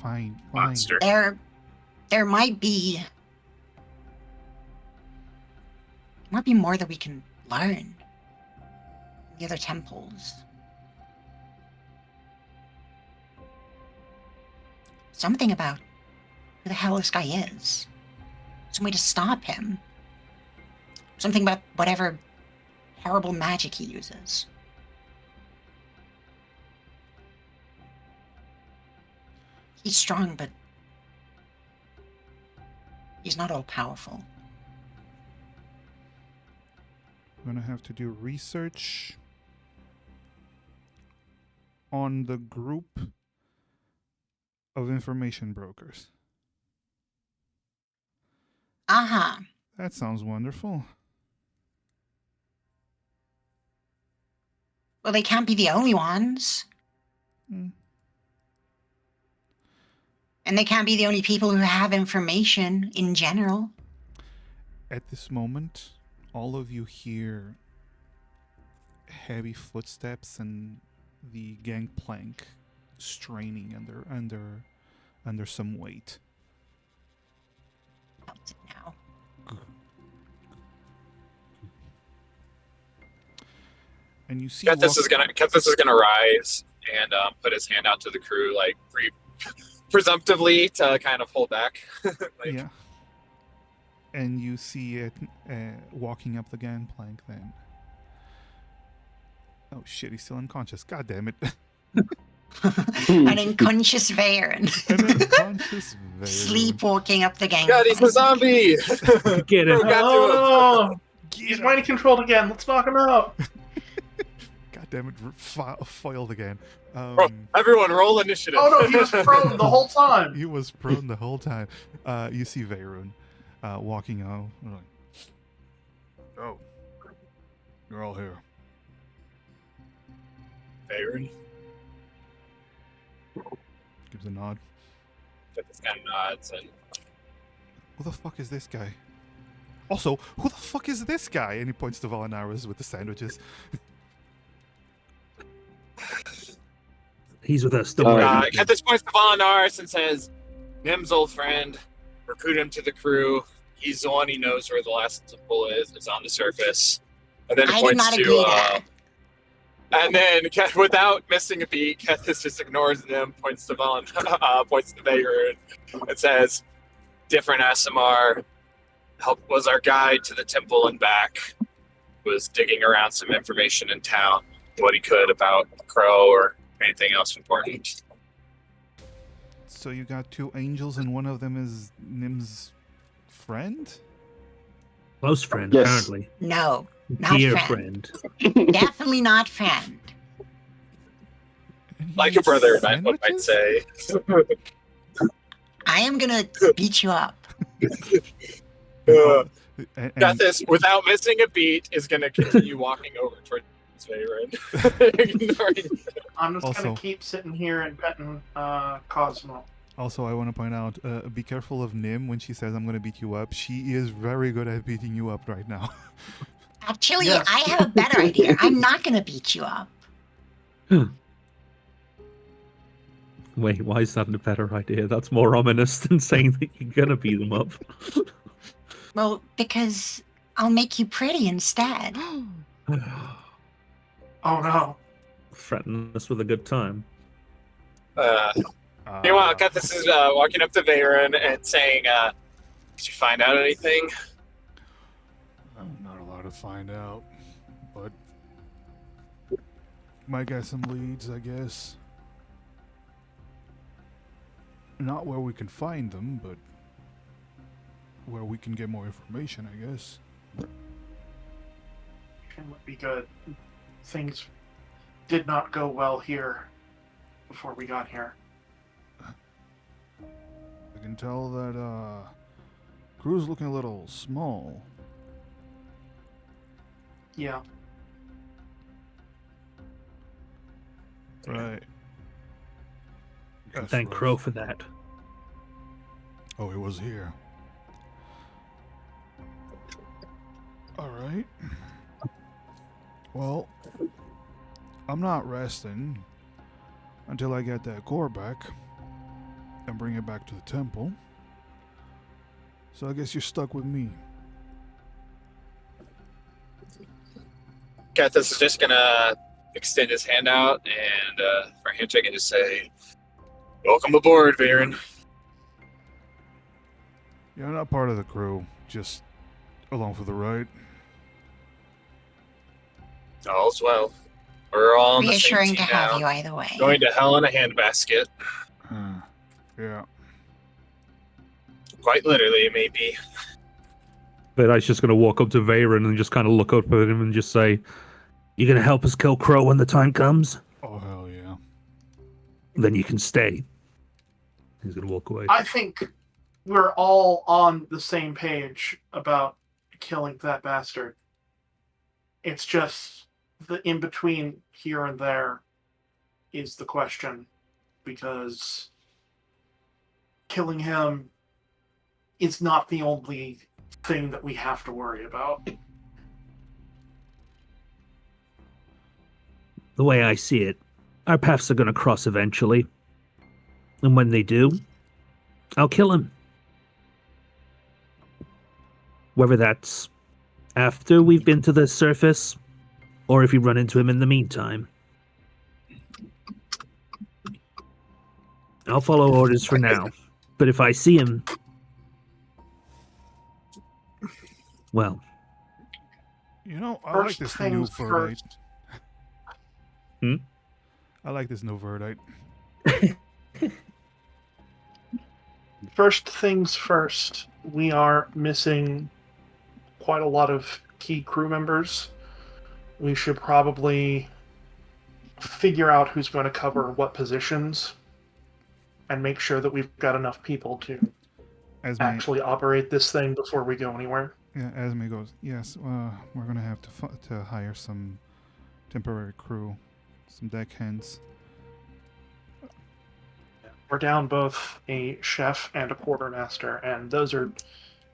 Fine. Monster. There might be more that we can learn in the other temples. Something about who the hell this guy is. Some way to stop him. Something about whatever horrible magic he uses. He's strong, but he's not all powerful. I'm gonna have to do research on the group of information brokers. Uh-huh. That sounds wonderful. Well, they can't be the only ones. Hmm. And they can't be the only people who have information in general. At this moment, all of you hear heavy footsteps and the gangplank straining under some weight. Now. And you see Kethis is gonna rise and put his hand out to the crew, like presumptively to kind of hold back. Like, yeah. And you see it walking up the gangplank then. Oh shit, he's still unconscious. God damn it. An unconscious Varen. An unconscious Varen. Sleepwalking up the gang. God, he's a zombie! Get him. Got to him. Oh, Get he's him. mind controlled again. Let's knock him out. God damn it, foiled again. Everyone, roll initiative. Oh no, he was prone the whole time. He was prone the whole time. You see Veyron walking out. Oh, you're all here. Veyron. Gives a nod. Kethis kind of nods and Who the fuck is this guy? Also, who the fuck is this guy? And he points to Valanaris with the sandwiches. He's with us. Don't worry. Kethis points to Valanaris and says, Nim's old friend, recruit him to the crew. He's the one he knows where the last temple is. It's on the surface. And then he I did points not to agree to that. and then, without missing a beat, Kethis just ignores them, points to Veyron, and says, different SMR, was our guide to the temple and back, was digging around some information in town, what he could about Crow or anything else important. So you got two angels and one of them is Nim's friend? Close friend, Yes. apparently. No, not Dear friend. friend. Definitely not friend. And he Like a eats brother, I might sandwiches? say. I am gonna beat you up. And Kethis, without missing a beat, is going to continue walking over towards Veyron. Ignoring. I'm just Also- gonna keep sitting here and petting Cosmo. also, I want to point out, be careful of Nim when she says, I'm going to beat you up. She is very good at beating you up right now. Actually, Yes. I have a better idea. I'm not gonna beat you up. Wait, why is that a better idea? That's more ominous than saying that you're gonna beat them up. Well, because I'll make you pretty instead. Oh no. Threaten us with a good time. Meanwhile, Kethis is walking up to Veyron and saying, did you find out anything? I'm not allowed to find out, but might get some leads, I guess. Not where we can find them, but where we can get more information, I guess. It would be good. Things did not go well here before we got here. I can tell that crew's looking a little small. Yeah. Right. That's Thank rough. Crow for that. Oh, he was here. Alright. Well, I'm not resting until I get that core back and bring it back to the temple. So I guess you're stuck with me. Kethis is just going to extend his hand out and for a handshake and just say, welcome aboard, Veyron. You're not part of the crew, just along for the ride. All's well. We're all on the same Reassuring team to have now. you either way. Going to hell in a handbasket. Yeah. Quite literally, maybe. But I was just gonna walk up to Veyron and just kind of look up at him and just say, "You gonna help us kill Crow when the time comes? Oh, hell yeah. Then you can stay." He's gonna walk away. I think we're all on the same page about killing that bastard. It's just the in between here and there is the question, because killing him is not the only thing that we have to worry about. the way I see it, our paths are going to cross eventually. And when they do, I'll kill him. Whether that's after we've been to the surface, or if we run into him in the meantime. I'll follow orders for now. But if I see him, well, You know, I First like this new things verdite. first. I like this new verdite. First things first, we are missing quite a lot of key crew members. We should probably figure out who's going to cover what positions and make sure that we've got enough people to Esme, actually operate this thing before we go anywhere. yeah, Esme goes, yes, we're gonna have to hire some temporary crew, some deckhands. We're down both a chef and a quartermaster, and those are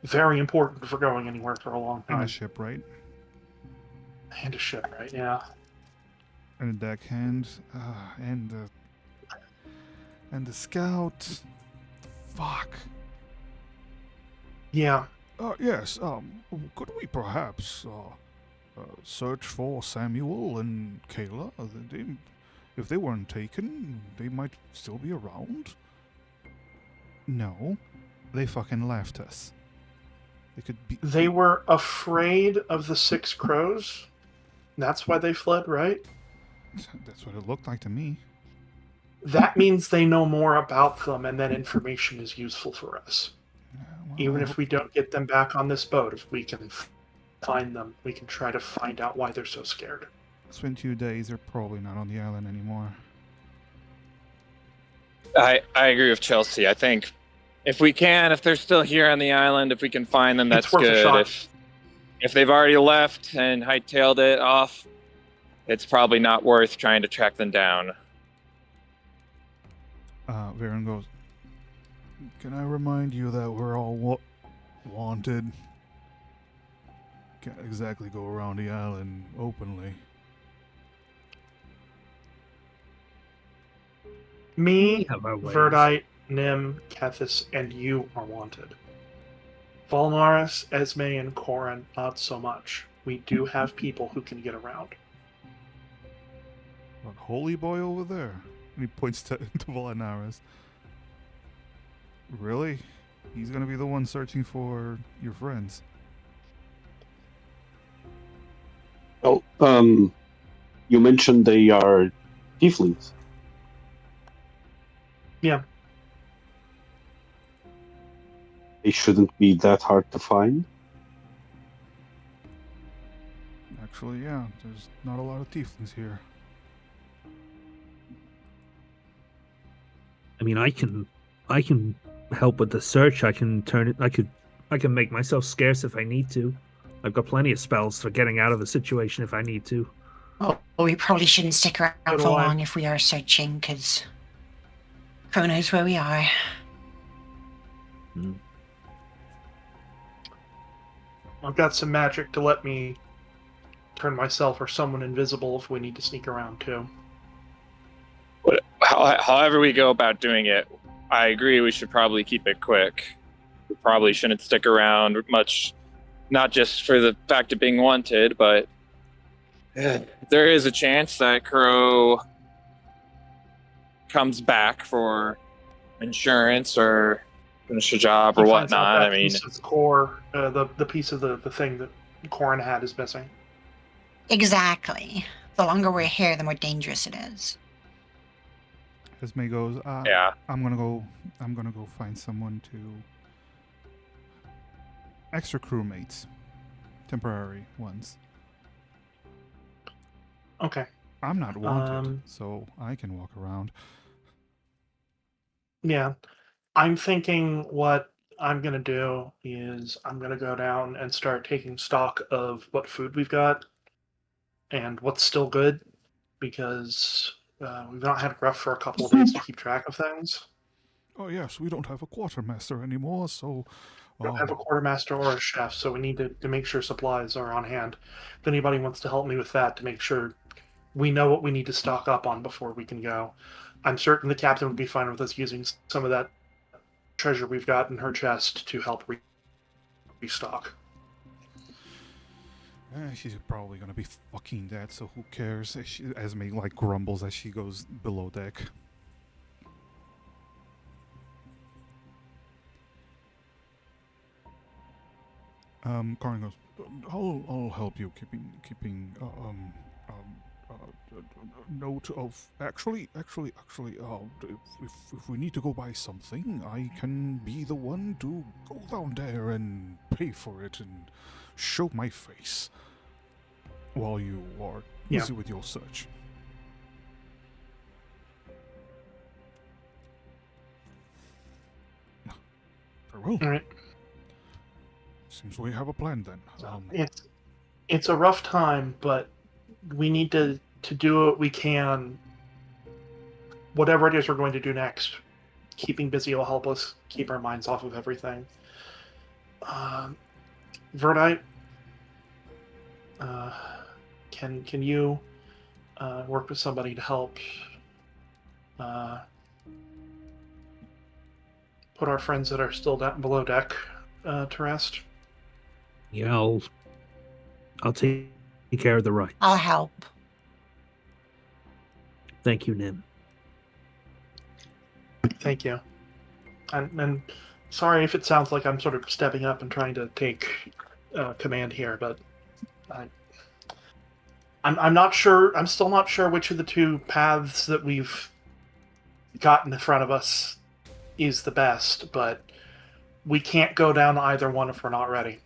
very important for going anywhere for a long In a time. ship, right? And a ship, right? Yeah. And a deckhand, and the scout. Fuck. Yeah. Yes. Could we perhaps search for Samuel and Kayla? If they weren't taken, they might still be around. No, they fucking left us. They could be. They were afraid of the Six Crows. That's why they fled, right? That's what it looked like to me. That means they know more about them, and that information is useful for us. Well, Even if we don't get them back on this boat, if we can find them, we can try to find out why they're so scared. it's been 2 days. They're probably not on the island anymore. I agree with Chelsea. I think if they're still here on the island, if we can find them, It's that's worth a good. shot. If they've already left and hightailed it off, it's probably not worth trying to track them down. Varen goes, can I remind you that we're all wanted? Can't exactly go around the island openly. Me, we have our ways. Verdite, Nim, Kethis, and you are wanted. Valmaris, Esme, and Corin, not so much. We do have people who can get around. That holy boy over there. And he points to Volanaris. Really? He's gonna be the one searching for your friends. Oh, you mentioned they are tieflings. Yeah. They shouldn't be that hard to find. Actually, yeah, there's not a lot of tieflings here. I mean, I can help with the search. I can turn it. I can make myself scarce if I need to. I've got plenty of spells for getting out of the situation if I need to. Well, we probably shouldn't stick around So do for I. long if we are searching, because who knows where we are. I've got some magic to let me turn myself or someone invisible if we need to sneak around too. However we go about doing it, I agree we should probably keep it quick. We probably shouldn't stick around much, not just for the fact of being wanted, but there is a chance that Crow comes back for insurance or finish a job or He finds out whatnot. that I mean, piece of the core, the piece of the thing that Corin had is missing. Exactly. The longer we're here, the more dangerous it is. Esme goes, yeah. I'm gonna go find someone to extra crewmates. Temporary ones. Okay. I'm not wanted, so I can walk around. Yeah. I'm thinking what I'm going to do is I'm going to go down and start taking stock of what food we've got and what's still good, because we've not had Gruff for a couple of days to keep track of things. Oh yes, we don't have a quartermaster anymore, so We don't have a quartermaster or a chef, so we need to make sure supplies are on hand. If anybody wants to help me with that, to make sure we know what we need to stock up on before we can go. I'm certain the captain would be fine with us using some of that treasure we've got in her chest to help restock. She's probably gonna be fucking dead, so who cares? Esme like grumbles as she goes below deck. Karin goes, I'll help you keeping note of actually if we need to go buy something, I can be the one to go down there and pay for it and show my face while you are busy with your search. Very well. All right. Seems we have a plan then. It's a rough time, but we need to do what we can. Whatever it is we're going to do next, keeping busy will help us keep our minds off of everything. Verdite, can you work with somebody to help put our friends that are still down below deck to rest? Yeah, I'll take care of the rights. I'll help. Thank you, Nim. Thank you. And sorry if it sounds like I'm sort of stepping up and trying to take command here, but I'm not sure. I'm still not sure which of the two paths that we've got in front of us is the best, but we can't go down either one if we're not ready.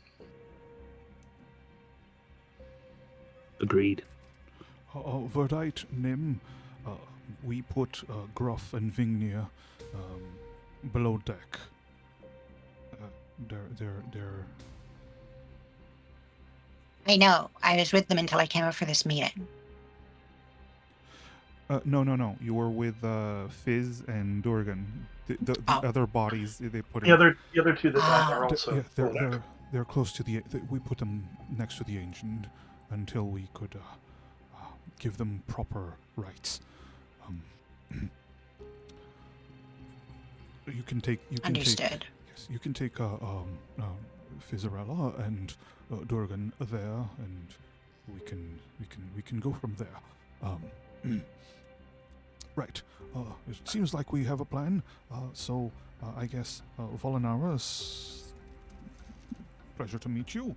Agreed. Verdite, Nim, we put Gruff and Vingnir below deck. They're. I know. I was with them until I came up for this meeting. No. You were with Fizz and Dorgan. The other bodies they put. The other two that died are also. They're close to the. We put them next to the ancient until we could give them proper rights. You can take. Understood. Yes, you can take Fizzarella and Dorgan there, and we can go from there. Right. It seems like we have a plan. So I guess Volinara, pleasure to meet you.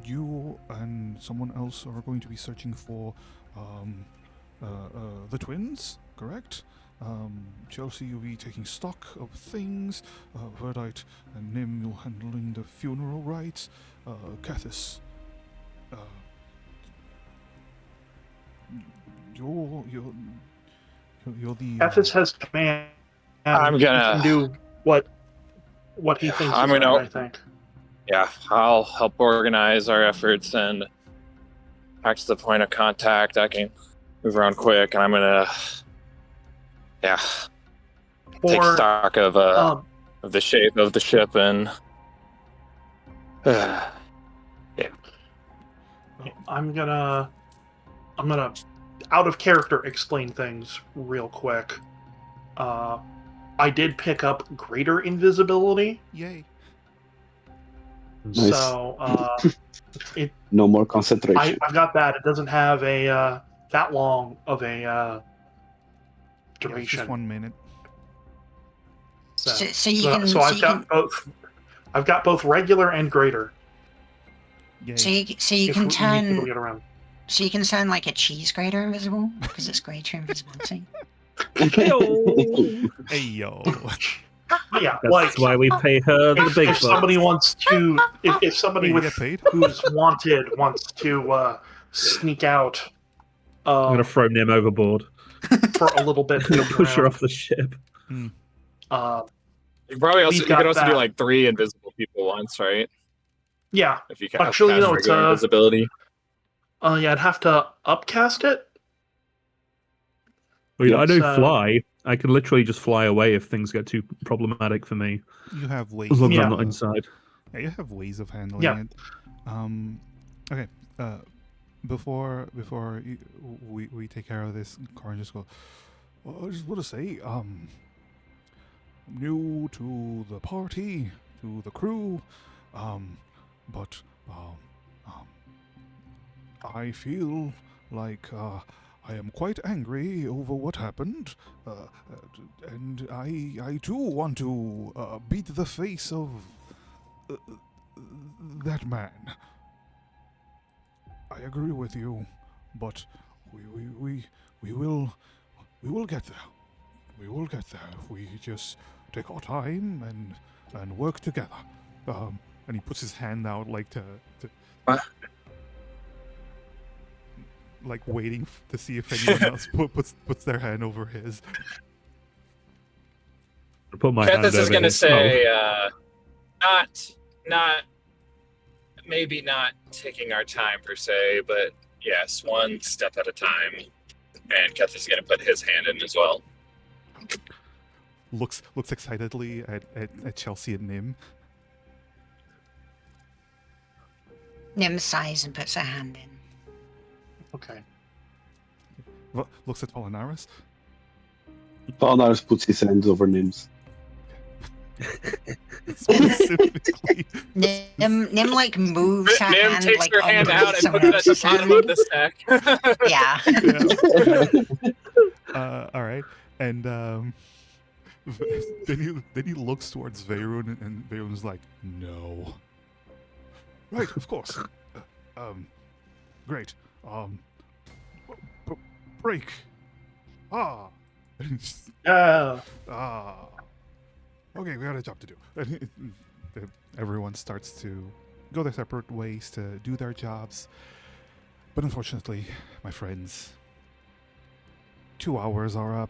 You and someone else are going to be searching for the twins, correct? Chelsea, you'll be taking stock of things. Verdite and Nim, you'll handling the funeral rites. Cathis, you're the. Cathis has command. I'm gonna he can do what he thinks. I'm is gonna. right, I think. Yeah, I'll help organize our efforts and back to the point of contact. I can move around quick, and I'm gonna, take stock of the shape of the ship and. I'm gonna out of character explain things real quick. I did pick up greater invisibility. Yay. Nice. So No more concentration. I've got that. It doesn't have a that long of a duration. Just 1 minute. I've got both regular and greater. Yay. So you If can we need turn. to get around. So you can turn like a cheese grater invisible because it's greater invisibility. Hey yo. Yeah, That's why we pay her the big if bucks. somebody wants to, if somebody Wait, you with get paid? who's wanted wants to sneak out I'm gonna throw Nim overboard. for a little bit, I'm gonna push her off the ship. You could also do like 3 invisible people once, right? Yeah. If you cast Actually, no, it's regular invisibility. I'd have to upcast it. I mean, I don't So- fly. I can literally just fly away if things get too problematic for me, You have ways. as long as Yeah. I'm not inside. Yeah, you have ways of handling Yeah. it. Okay. before we take care of this, Corin just go. Well, I just want to say, I'm new to the party, to the crew, but I feel like I am quite angry over what happened, and I too want to beat the face of uh, that man. I agree with you, but we will get there. We will get there if we just take our time and work together. And he puts his hand out like to What? like waiting to see if anyone else puts their hand over his. I put my hand Kethis is over going to his say, not, maybe not taking our time per se, but yes, one step at a time. And Kethis is going to put his hand in as well. Looks excitedly at Chelsea and Nim. Nim sighs and puts her hand in. Okay. Looks at Polinaris. Valnaris puts his hands over Nim's. Specifically. Nim like moves her Nim hand takes like her hand underneath out and someone puts it at the else's bottom of hand. the stack. Yeah. All right, and then he looks towards Veyrun, and Veyrun's like, "No." Right, of course. Great. Break. Ah. Yeah. Okay, we got a job to do. Everyone starts to go their separate ways to do their jobs. But unfortunately, my friends, 2 hours are up.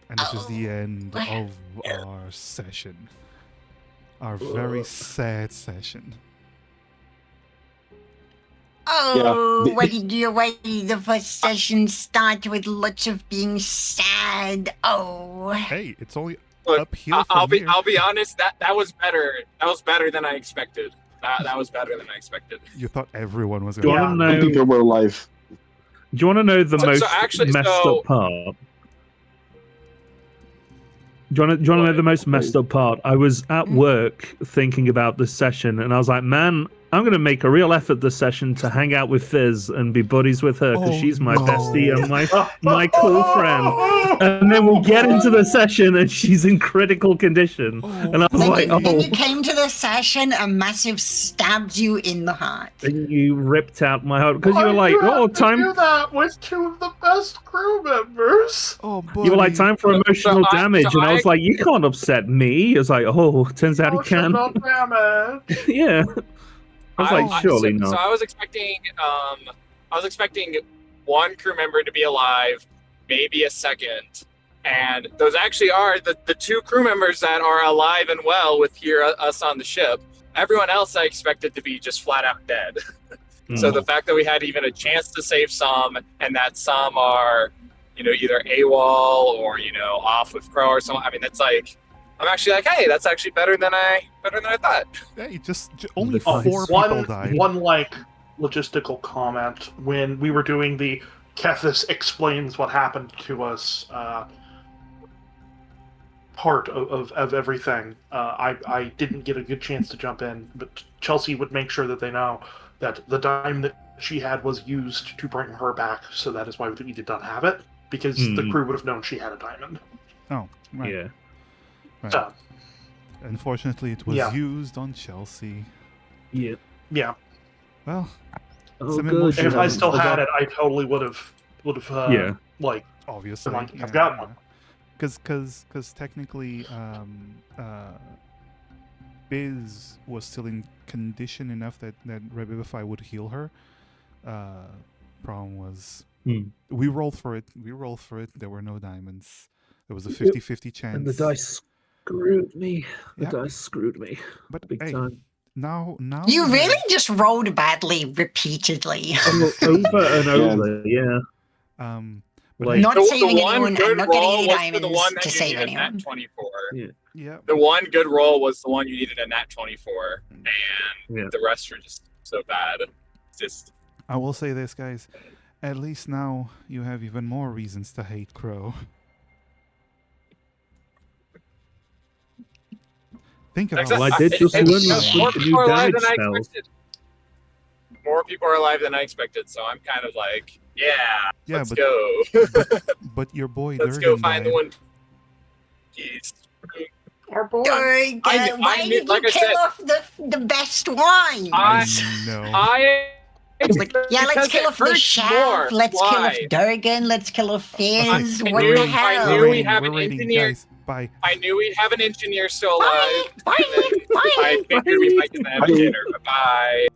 And this is the end of our session. Our very sad session. Oh, Yeah. why did the first session start with lots of being sad? Oh. Hey, it's only Look, uphill from I'll here. be honest. That was better. That was better than I expected. That was better than I expected. You thought everyone was Do you going want to to The people know? were alive. Do you want to know the So most actually, messed so- up part? Do you want to know the most messed up part? I was at work thinking about this session, and I was like, man, I'm going to make a real effort this session to hang out with Fizz and be buddies with her because Oh, she's my no. bestie and my cool friend. And then we get into the session, and she's in critical condition. And I was like, Then you oh. came to the session and Massive stabbed you in the heart. And you ripped out my heart because you were Why'd like, have oh, to time. do that with two of the best crew members. Oh, You were like, buddy. time for emotional damage. so And I was I- like, you can't upset me. I was like, oh, turns out he can. Emotional damage. Yeah. I was like, surely not. So I was expecting one crew member to be alive, maybe a second, and those actually are the two crew members that are alive and well with us on the ship. Everyone else I expected to be just flat out dead. So the fact that we had even a chance to save some, and that some are, either AWOL or off with Crow or something. I mean, that's like, I'm actually like, hey, that's actually better than I thought. Hey, just only Device. 4 people One died. logistical comment when we were doing the Kethis explains what happened to us part of everything. I didn't get a good chance to jump in, but Chelsea would make sure that they know that the diamond that she had was used to bring her back, so that is why we did not have it, because the crew would have known she had a diamond. Oh, right. Yeah. Right. So, Unfortunately, it was Yeah. used on Chelsea. Yeah. yeah. Well, Oh, Some good. emotion. If I still Yeah. had it, I totally would have Yeah. like, obviously, Like, I've got one. Because technically, Biz was still in condition enough that Revivify would heal her. Problem was, we rolled for it. There were no diamonds. There was a 50-50 chance. And the dice screwed me. The Yep. dice screwed me. But Big hey, time. now You we really have- just rolled badly repeatedly. Over and over, yeah. But Like- hey, Not The saving one anyone good and not getting roll any was for the diamonds one that to you save needed anyone. nat 24. yeah. The one good roll was the one you needed a nat 24, and Yeah. the rest were just so bad. It's just I will say this, guys. At least now you have even more reasons to hate Crow. Think about Well, I it. did just learn it's a more bunch of people new are alive damage than I spells. expected. More people are alive than I expected, so I'm kind of like, yeah, Yeah, let's but- go. But your boy Let's go Durgan find the died. one piece. Our boy. Durgan, I why knew- did like you I kill said- off the best wine? No. Yeah, let's kill off the chef. Let's kill off Durgan. Let's kill off Fizz. Okay, What we're the rating, hell? knew we're we rating, have we're an rating. engineer. Guys, bye. I knew we'd have an engineer still Bye, alive. bye, I bye. figured we might get the navigator. Bye.